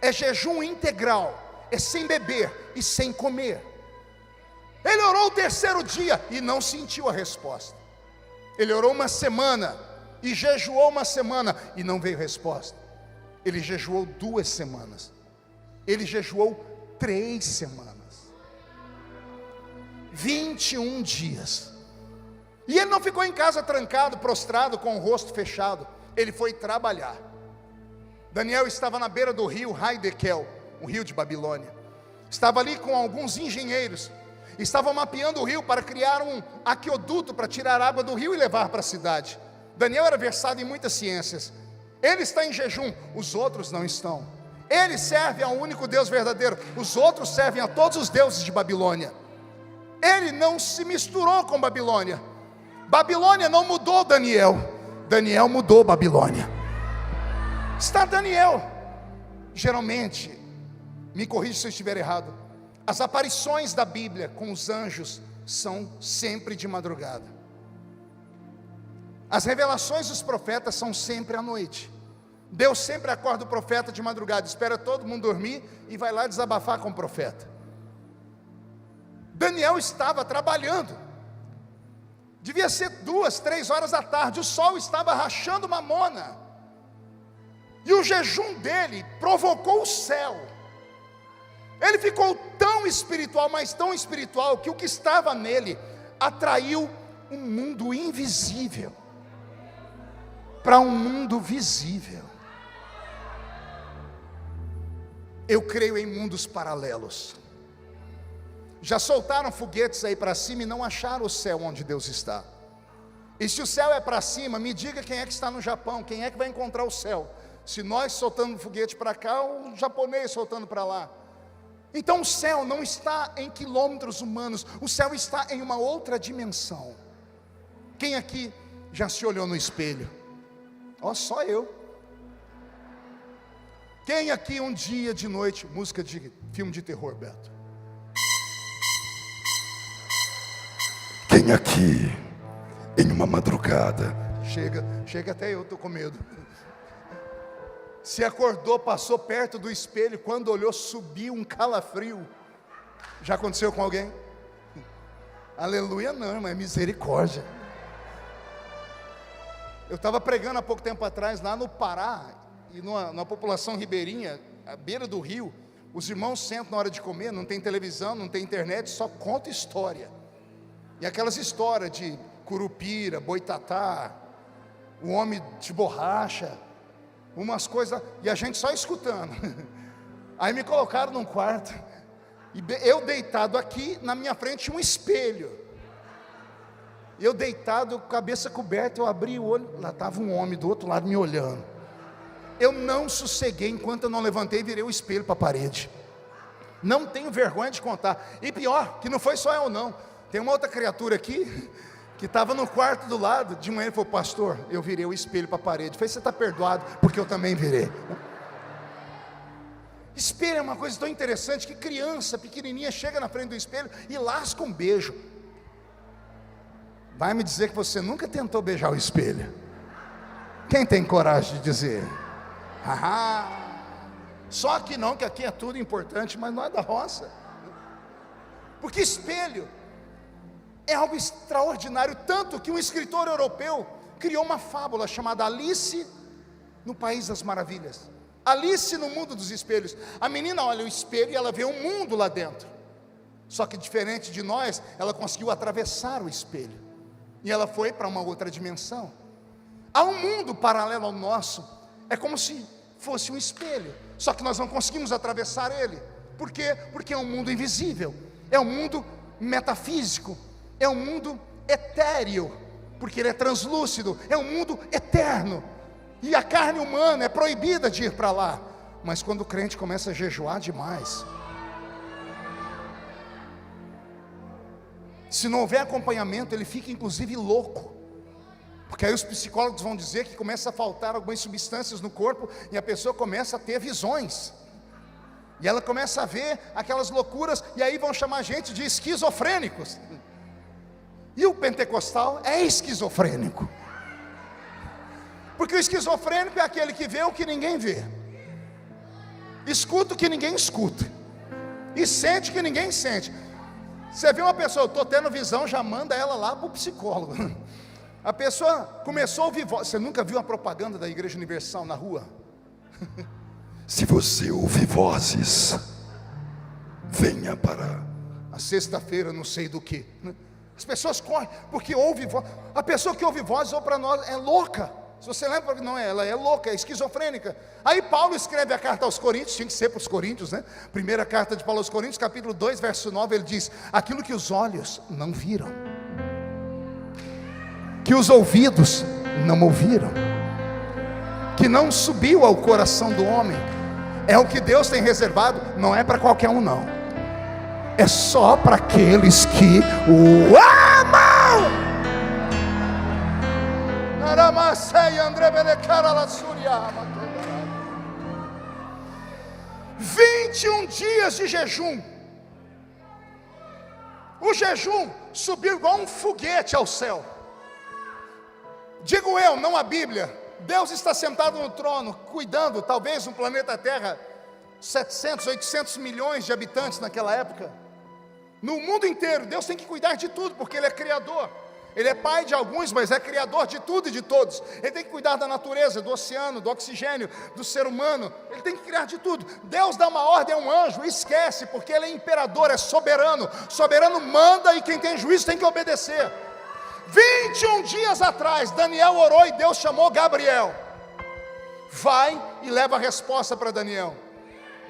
É jejum integral, é sem beber e sem comer. Ele orou o 3º dia e não sentiu a resposta. Ele orou uma semana e jejuou uma semana e não veio resposta. Ele jejuou 2 semanas. Ele jejuou 3 semanas. 21 dias. E ele não ficou em casa trancado, prostrado, com o rosto fechado. Ele foi trabalhar. Daniel estava na beira do rio Haidekel, o rio de Babilônia. Estava ali com alguns engenheiros. Estavam mapeando o rio para criar um aqueduto para tirar água do rio e levar para a cidade. Daniel era versado em muitas ciências. Ele está em jejum, os outros não estão. Ele serve ao único Deus verdadeiro, os outros servem a todos os deuses de Babilônia. Ele não se misturou com Babilônia. Babilônia não mudou Daniel. Daniel mudou Babilônia. Está Daniel. Geralmente, me corrija se eu estiver errado, as aparições da Bíblia com os anjos são sempre de madrugada. As revelações dos profetas são sempre à noite. Deus sempre acorda o profeta de madrugada, espera todo mundo dormir e vai lá desabafar com o profeta. Daniel estava trabalhando. Devia ser 2, 3 horas da tarde. O sol estava rachando mamona. E o jejum dele provocou o céu. Ele ficou tão espiritual, mas tão espiritual, que o que estava nele atraiu um mundo invisível para um mundo visível. Eu creio em mundos paralelos. Já soltaram foguetes aí para cima e não acharam o céu onde Deus está. E se o céu é para cima, me diga quem é que está no Japão, quem é que vai encontrar o céu? Se nós soltando foguete para cá, ou o japonês soltando para lá. Então o céu não está em quilômetros humanos, o céu está em uma outra dimensão. Quem aqui já se olhou no espelho? Só eu. Quem aqui um dia de noite, música de filme de terror, Beto? Quem aqui, em uma madrugada, chega até eu, estou com medo, se acordou, passou perto do espelho, quando olhou, subiu um calafrio? Já aconteceu com alguém? Aleluia não, mas misericórdia. Eu estava pregando há pouco tempo atrás, lá no Pará, e numa população ribeirinha, à beira do rio. Os irmãos sentam na hora de comer, não tem televisão, não tem internet, só conta história. E aquelas histórias de curupira, boitatá, o homem de borracha, umas coisas, e a gente só escutando. Aí me colocaram num quarto, e eu deitado aqui, na minha frente tinha um espelho. Eu deitado, cabeça coberta, eu abri o olho, lá estava um homem do outro lado me olhando. Eu não sosseguei enquanto eu não levantei e virei o espelho para a parede. Não tenho vergonha de contar. E pior, que não foi só eu não. Tem uma outra criatura aqui, que estava no quarto do lado. De manhã ele falou: pastor, eu virei o espelho para a parede. Eu falei: você está perdoado, porque eu também virei. Espelho é uma coisa tão interessante, que criança pequenininha chega na frente do espelho e lasca um beijo. Vai me dizer que você nunca tentou beijar o espelho? Quem tem coragem de dizer? Só que não, que aqui é tudo importante, mas não é da roça. Porque espelho é algo extraordinário, tanto que um escritor europeu criou uma fábula chamada Alice no País das Maravilhas. Alice no mundo dos espelhos. A menina olha o espelho e ela vê um mundo lá dentro. Só que diferente de nós, ela conseguiu atravessar o espelho e ela foi para uma outra dimensão. Há um mundo paralelo ao nosso. É como se fosse um espelho, só que nós não conseguimos atravessar ele. Por quê? Porque é um mundo invisível, é um mundo metafísico, é um mundo etéreo, porque ele é translúcido, é um mundo eterno. E a carne humana é proibida de ir para lá. Mas quando o crente começa a jejuar demais, se não houver acompanhamento, ele fica inclusive louco. Porque aí os psicólogos vão dizer que começa a faltar algumas substâncias no corpo e a pessoa começa a ter visões. E ela começa a ver aquelas loucuras, e aí vão chamar a gente de esquizofrênicos. E o pentecostal é esquizofrênico. Porque o esquizofrênico é aquele que vê o que ninguém vê, escuta o que ninguém escuta, e sente o que ninguém sente. Você vê uma pessoa: eu estou tendo visão, já manda ela lá para o psicólogo. A pessoa começou a ouvir voz. Você nunca viu a propaganda da Igreja Universal na rua? Se você ouvir vozes, venha para a sexta-feira, não sei do que. As pessoas correm, porque ouve voz. A pessoa que ouve vozes, ou para nós, é louca. Se você lembra, não é, ela é louca, é esquizofrênica. Aí Paulo escreve a carta aos Coríntios, tinha que ser para os Coríntios, né? Primeira carta de Paulo aos Coríntios, capítulo 2, verso 9, ele diz: aquilo que os olhos não viram, que os ouvidos não ouviram, que não subiu ao coração do homem, é o que Deus tem reservado. Não é para qualquer um não, é só para aqueles que o amam. 21 dias de jejum. O jejum subiu igual um foguete ao céu. Digo eu, não a Bíblia. Deus está sentado no trono, cuidando, talvez no planeta Terra, 700, 800 milhões de habitantes naquela época. No mundo inteiro, Deus tem que cuidar de tudo, porque Ele é Criador. Ele é pai de alguns, mas é criador de tudo e de todos. Ele tem que cuidar da natureza, do oceano, do oxigênio, do ser humano. Ele tem que criar de tudo. Deus dá uma ordem a um anjo, esquece, porque Ele é imperador, é soberano. Soberano manda, e quem tem juízo tem que obedecer. 21 dias atrás, Daniel orou e Deus chamou Gabriel. Vai e leva a resposta para Daniel.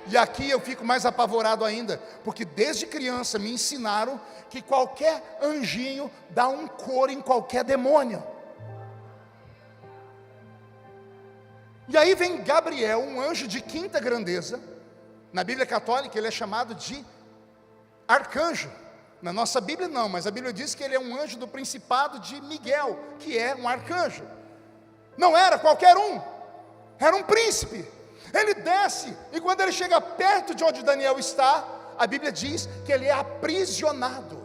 E aqui eu fico mais apavorado ainda, porque desde criança me ensinaram que qualquer anjinho dá um coro em qualquer demônio. E aí vem Gabriel, um anjo de quinta grandeza. Na Bíblia católica ele é chamado de arcanjo. Na nossa Bíblia não, mas a Bíblia diz que ele é um anjo do principado de Miguel, que é um arcanjo. Não era qualquer um, era um príncipe. Ele desce, e quando ele chega perto de onde Daniel está, a Bíblia diz que ele é aprisionado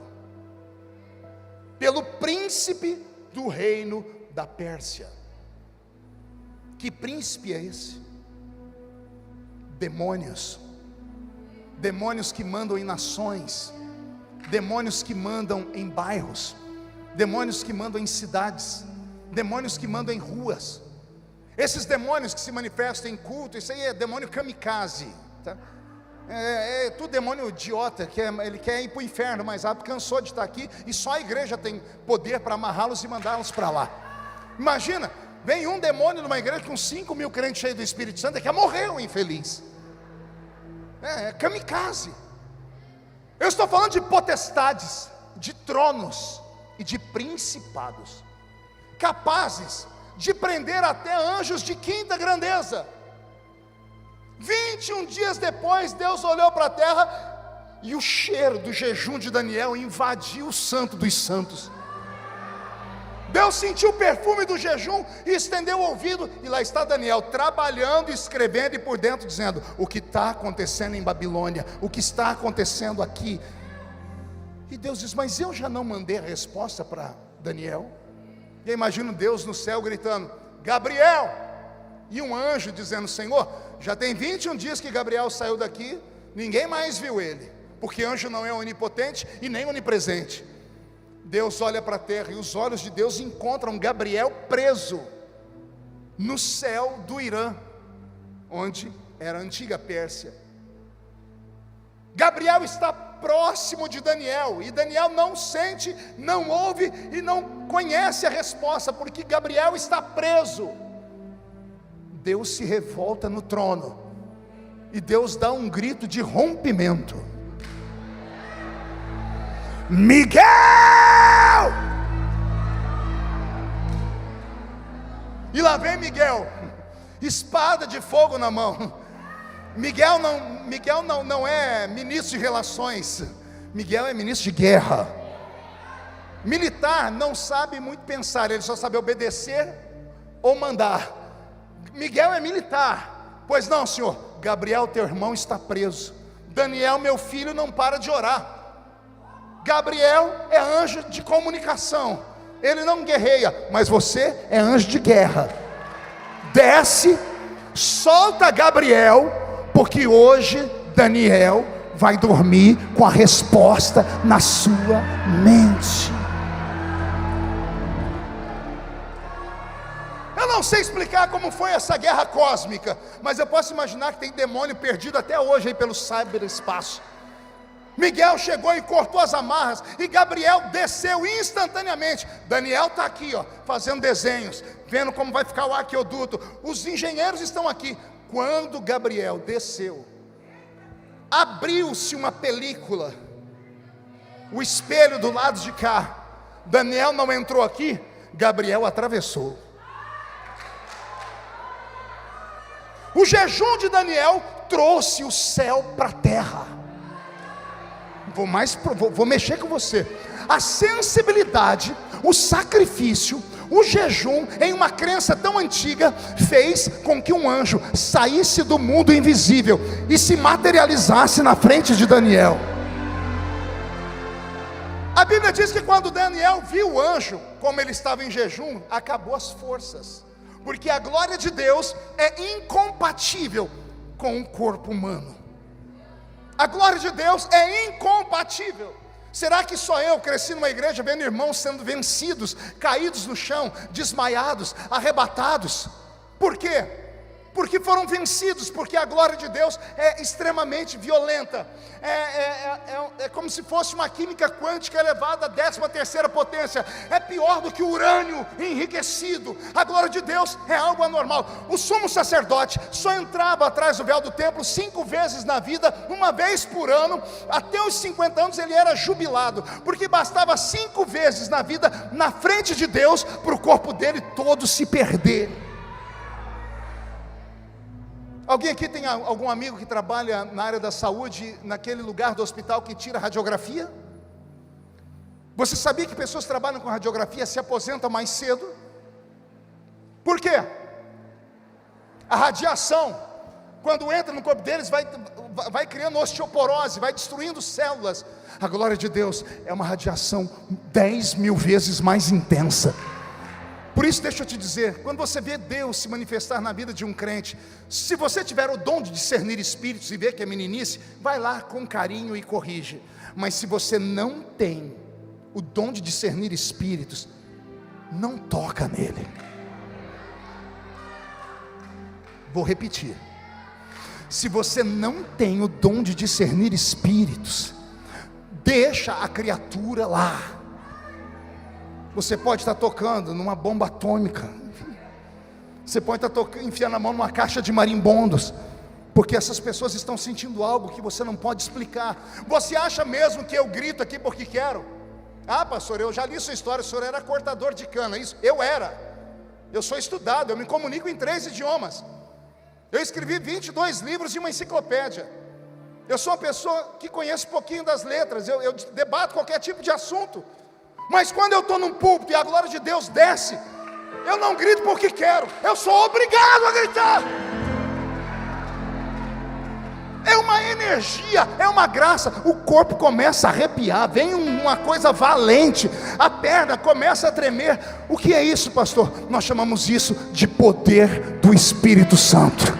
pelo príncipe do reino da Pérsia. Que príncipe é esse? Demônios. Demônios que mandam em nações, demônios que mandam em bairros, demônios que mandam em cidades, demônios que mandam em ruas. Esses demônios que se manifestam em culto, isso aí é demônio kamikaze, tá? É tudo demônio idiota, ele quer ir para o inferno mais rápido, cansou de estar aqui, e só a igreja tem poder para amarrá-los e mandá-los para lá. Imagina, vem um demônio numa igreja com 5 mil crentes cheios do Espírito Santo, que morreu infeliz. É kamikaze. Eu estou falando de potestades, de tronos, e de principados, capazes de prender até anjos de quinta grandeza. 21 dias depois, Deus olhou para a terra e o cheiro do jejum de Daniel invadiu o santo dos santos. Deus sentiu o perfume do jejum e estendeu o ouvido, e lá está Daniel trabalhando, escrevendo, e por dentro dizendo: o que está acontecendo em Babilônia, o que está acontecendo aqui. E Deus diz: mas eu já não mandei a resposta para Daniel? E eu imagino Deus no céu gritando: Gabriel! E um anjo dizendo: Senhor, já tem 21 dias que Gabriel saiu daqui, ninguém mais viu ele, porque anjo não é onipotente e nem onipresente. Deus olha para a terra e os olhos de Deus encontram Gabriel preso no céu do Irã, onde era a antiga Pérsia. Gabriel está próximo de Daniel, e Daniel não sente, não ouve e não conhece a resposta, porque Gabriel está preso. Deus se revolta no trono, e Deus dá um grito de rompimento: Miguel! E lá vem Miguel, espada de fogo na mão. Miguel não é ministro de relações, Miguel é ministro de guerra. Militar não sabe muito pensar, ele só sabe obedecer ou mandar. Miguel é militar. Pois não, senhor, Gabriel teu irmão está preso, Daniel meu filho não para de orar. Gabriel é anjo de comunicação, ele não guerreia, mas você é anjo de guerra. Desce, solta Gabriel, porque hoje Daniel vai dormir com a resposta na sua mente. Eu não sei explicar como foi essa guerra cósmica, mas eu posso imaginar que tem demônio perdido até hoje aí pelo cyberespaço. Miguel chegou e cortou as amarras, e Gabriel desceu instantaneamente. Daniel está aqui, fazendo desenhos, vendo como vai ficar o aqueduto. Os engenheiros estão aqui. Quando Gabriel desceu, abriu-se uma película, o espelho do lado de cá. Daniel não entrou aqui, Gabriel atravessou. O jejum de Daniel trouxe o céu para a terra. Vou mexer com você. A sensibilidade, o sacrifício, o jejum, em uma crença tão antiga, fez com que um anjo saísse do mundo invisível e se materializasse na frente de Daniel. A Bíblia diz que quando Daniel viu o anjo, como ele estava em jejum, acabou as forças, porque a glória de Deus é incompatível com o corpo humano. A glória de Deus é incompatível. Será que só eu cresci numa igreja vendo irmãos sendo vencidos, caídos no chão, desmaiados, arrebatados? Por quê? Porque foram vencidos, porque a glória de Deus é extremamente violenta. É como se fosse uma química quântica elevada à 13ª potência. É pior do que o urânio enriquecido. A glória de Deus é algo anormal. O sumo sacerdote só entrava atrás do véu do templo 5 vezes na vida, uma vez por ano. Até os 50 anos ele era jubilado, porque bastava 5 vezes na vida, na frente de Deus, para o corpo dele todo se perder. Alguém aqui tem algum amigo que trabalha na área da saúde, naquele lugar do hospital que tira radiografia? Você sabia que pessoas que trabalham com radiografia se aposentam mais cedo? Por quê? A radiação, quando entra no corpo deles, vai criando osteoporose, vai destruindo células. A glória de Deus é uma radiação 10.000 vezes mais intensa. Por isso, deixa eu te dizer, quando você vê Deus se manifestar na vida de um crente, se você tiver o dom de discernir espíritos e ver que é meninice, vai lá com carinho e corrige. Mas se você não tem o dom de discernir espíritos, não toca nele. Vou repetir. Se você não tem o dom de discernir espíritos, deixa a criatura lá. Você pode estar tocando numa bomba atômica, você pode estar enfiando a mão numa caixa de marimbondos, porque essas pessoas estão sentindo algo que você não pode explicar. Você acha mesmo que eu grito aqui porque quero? Ah, pastor, eu já li sua história, o senhor era cortador de cana. Isso, eu era. Eu sou estudado, eu me comunico em 3 idiomas. Eu escrevi 22 livros e uma enciclopédia. Eu sou uma pessoa que conhece um pouquinho das letras, eu debato qualquer tipo de assunto. Mas quando eu estou num púlpito e a glória de Deus desce, eu não grito porque quero, eu sou obrigado a gritar. É uma energia, é uma graça. O corpo começa a arrepiar, vem uma coisa valente, a perna começa a tremer. O que é isso, pastor? Nós chamamos isso de poder do Espírito Santo.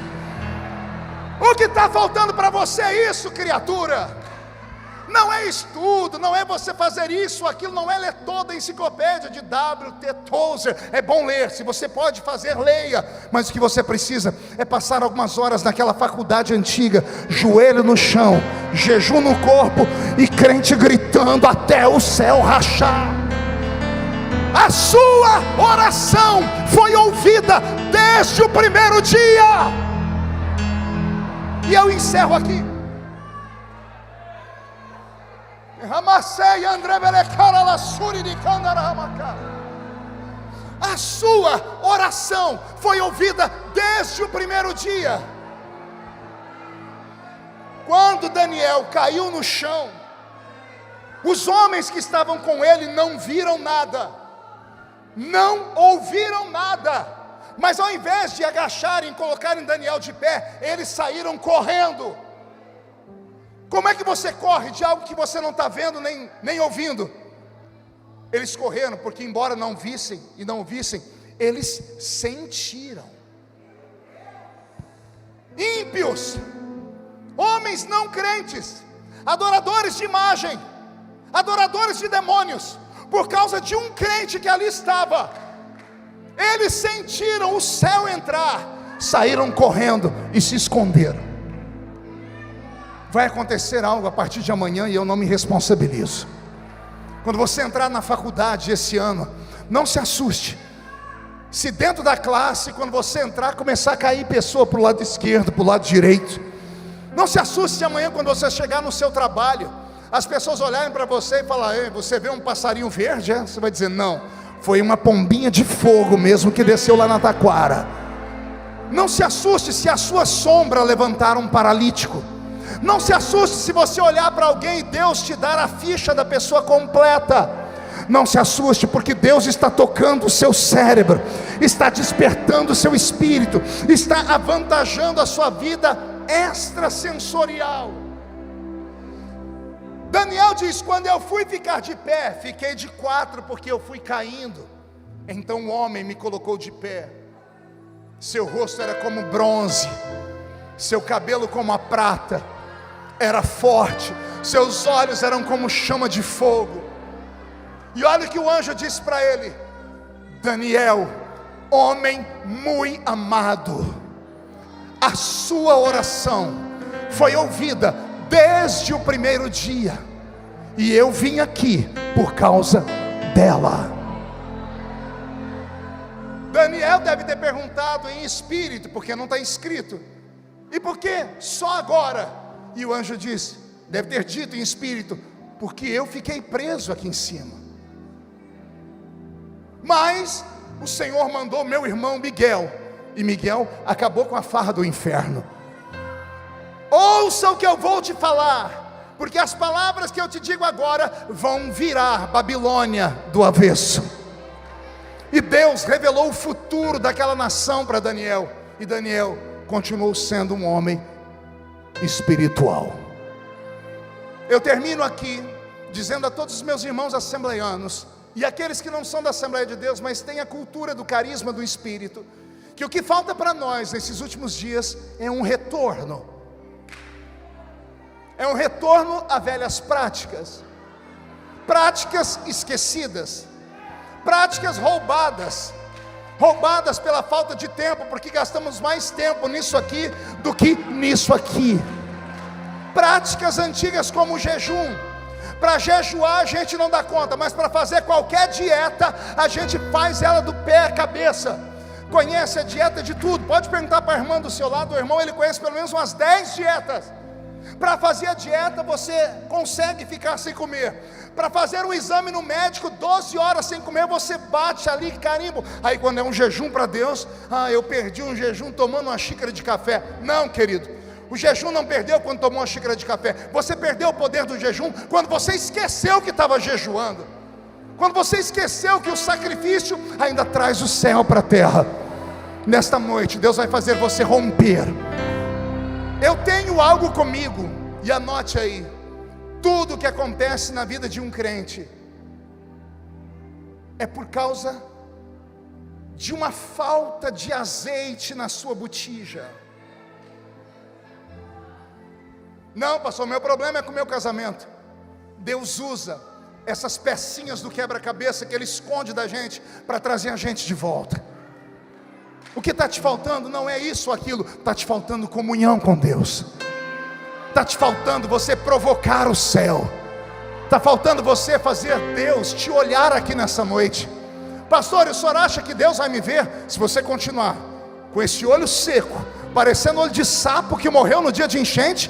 O que está faltando para você é isso, criatura. Não é estudo, não é você fazer isso ou aquilo, não é ler toda a enciclopédia de W.T. Tozer. É bom ler, se você pode fazer, leia. Mas o que você precisa é passar algumas horas naquela faculdade antiga, joelho no chão, jejum no corpo e crente gritando até o céu rachar. A sua oração foi ouvida desde o primeiro dia. E eu encerro aqui. A sua oração foi ouvida desde o primeiro dia. Quando Daniel caiu no chão, os homens que estavam com ele não viram nada, não ouviram nada, mas ao invés de agacharem e colocarem Daniel de pé, eles saíram correndo. Como é que você corre de algo que você não está vendo nem ouvindo? Eles correram porque, embora não vissem e não ouvissem, eles sentiram. Ímpios, homens não crentes, adoradores de imagem, adoradores de demônios, por causa de um crente que ali estava, eles sentiram o céu entrar, saíram correndo e se esconderam. Vai acontecer algo a partir de amanhã e eu não me responsabilizo. Quando você entrar na faculdade esse ano, não se assuste se dentro da classe, quando você entrar, começar a cair pessoa para o lado esquerdo, para o lado direito. Não se assuste se amanhã, quando você chegar no seu trabalho, as pessoas olharem para você e falarem: você vê um passarinho verde? É? Você vai dizer: não, foi uma pombinha de fogo mesmo que desceu lá na taquara. Não se assuste se a sua sombra levantar um paralítico. Não se assuste se você olhar para alguém e Deus te dar a ficha da pessoa completa. Não se assuste, porque Deus está tocando o seu cérebro, está despertando o seu espírito, está avantajando a sua vida extrasensorial. Daniel diz: quando eu fui ficar de pé, fiquei de 4 porque eu fui caindo. Então o homem me colocou de pé. Seu rosto era como bronze, seu cabelo como a prata, era forte, seus olhos eram como chama de fogo. E olha o que o anjo disse para ele: Daniel, homem muito amado, a sua oração foi ouvida desde o primeiro dia, e eu vim aqui por causa dela. Daniel deve ter perguntado em espírito, porque não está escrito: e por que só agora? E o anjo disse, deve ter dito em espírito: porque eu fiquei preso aqui em cima. Mas o Senhor mandou meu irmão Miguel, e Miguel acabou com a farra do inferno. Ouça o que eu vou te falar, porque as palavras que eu te digo agora vão virar Babilônia do avesso. E Deus revelou o futuro daquela nação para Daniel, e Daniel continuou sendo um homem espiritual. Eu termino aqui dizendo a todos os meus irmãos assembleianos e aqueles que não são da Assembleia de Deus, mas têm a cultura do carisma do Espírito, que o que falta para nós nesses últimos dias é um retorno. É um retorno a velhas práticas, práticas esquecidas, práticas roubadas pela falta de tempo, porque gastamos mais tempo nisso aqui do que nisso aqui. Práticas antigas como o jejum. Para jejuar a gente não dá conta, mas para fazer qualquer dieta a gente faz ela do pé à cabeça. Conhece a dieta de tudo, pode perguntar para a irmã do seu lado. O irmão, ele conhece pelo menos umas 10 dietas, Para fazer a dieta, você consegue ficar sem comer. Para fazer um exame no médico, 12 horas sem comer, você bate ali, carimbo. Aí quando é um jejum para Deus, eu perdi um jejum tomando uma xícara de café. Não, querido, o jejum não perdeu quando tomou uma xícara de café. Você perdeu o poder do jejum quando você esqueceu que estava jejuando. Quando você esqueceu que o sacrifício ainda traz o céu para a terra. Nesta noite, Deus vai fazer você romper. Eu tenho algo comigo, e anote aí: tudo que acontece na vida de um crente é por causa de uma falta de azeite na sua botija. Não, pastor, meu problema é com o meu casamento. Deus usa essas pecinhas do quebra-cabeça que Ele esconde da gente para trazer a gente de volta. O que está te faltando não é isso ou aquilo, está te faltando comunhão com Deus, está te faltando você provocar o céu, está faltando você fazer Deus te olhar aqui nessa noite. Pastor, o senhor acha que Deus vai me ver? Se você continuar com esse olho seco, parecendo olho de sapo que morreu no dia de enchente,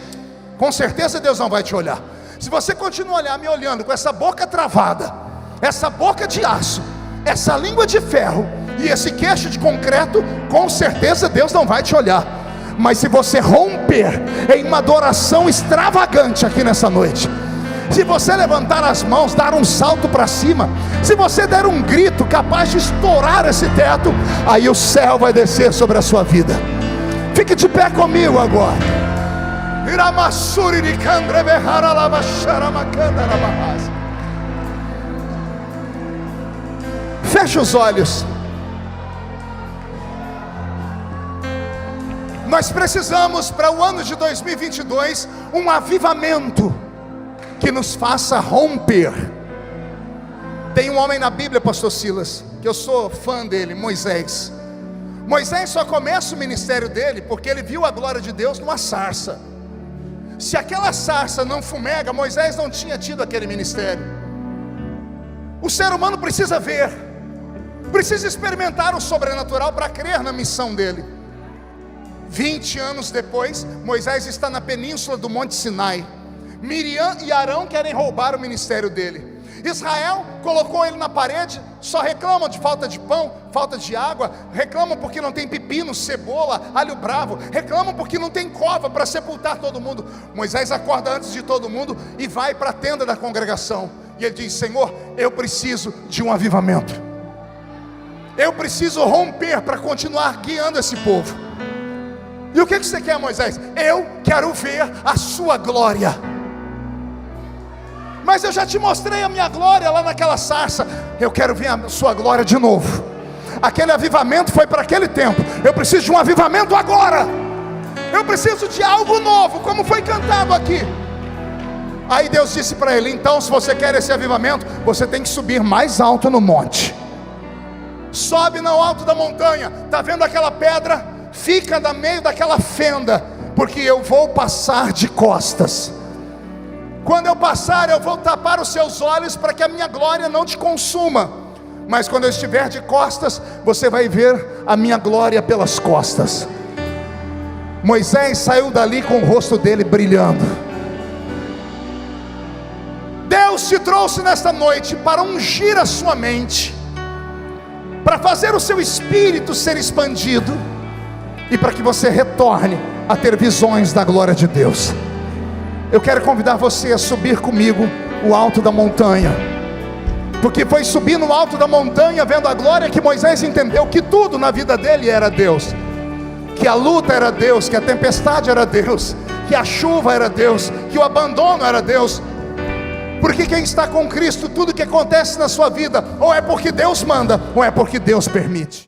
com certeza Deus não vai te olhar. Se você continuar me olhando com essa boca travada, essa boca de aço, essa língua de ferro e esse queixo de concreto, com certeza Deus não vai te olhar. Mas se você romper em uma adoração extravagante aqui nessa noite, se você levantar as mãos, dar um salto para cima, se você der um grito capaz de estourar esse teto, aí o céu vai descer sobre a sua vida. Fique de pé comigo agora. Feche os olhos. Nós precisamos para o ano de 2022 um avivamento que nos faça romper. Tem um homem na Bíblia, pastor Silas, que eu sou fã dele, Moisés. Moisés só começa o ministério dele porque ele viu a glória de Deus numa sarça. Se aquela sarça não fumega, Moisés não tinha tido aquele ministério. O ser humano precisa ver, precisa experimentar o sobrenatural para crer na missão dele. 20 anos depois, Moisés está na península do Monte Sinai. Miriam e Arão querem roubar o ministério dele. Israel colocou ele na parede, só reclamam de falta de pão, falta de água, reclamam porque não tem pepino, cebola, alho bravo, reclamam porque não tem cova para sepultar todo mundo. Moisés acorda antes de todo mundo e vai para a tenda da congregação, e ele diz: Senhor, eu preciso de um avivamento, eu preciso romper para continuar guiando esse povo. E o que você quer, Moisés? Eu quero ver a sua glória. Mas eu já te mostrei a minha glória lá naquela sarça. Eu quero ver a sua glória de novo. Aquele avivamento foi para aquele tempo. Eu preciso de um avivamento agora. Eu preciso de algo novo, como foi cantado aqui. Aí Deus disse para ele: então, se você quer esse avivamento, você tem que subir mais alto no monte. Sobe no alto da montanha. Está vendo aquela pedra? Fica no meio daquela fenda, porque eu vou passar de costas. Quando eu passar, eu vou tapar os seus olhos para que a minha glória não te consuma. Mas quando eu estiver de costas, você vai ver a minha glória pelas costas. Moisés saiu dali com o rosto dele brilhando. Deus te trouxe nesta noite para ungir a sua mente, para fazer o seu espírito ser expandido, e para que você retorne a ter visões da glória de Deus. Eu quero convidar você a subir comigo o alto da montanha, porque foi subir no alto da montanha, vendo a glória, que Moisés entendeu que tudo na vida dele era Deus, que a luta era Deus, que a tempestade era Deus, que a chuva era Deus, que o abandono era Deus. Porque quem está com Cristo, tudo que acontece na sua vida, ou é porque Deus manda, ou é porque Deus permite.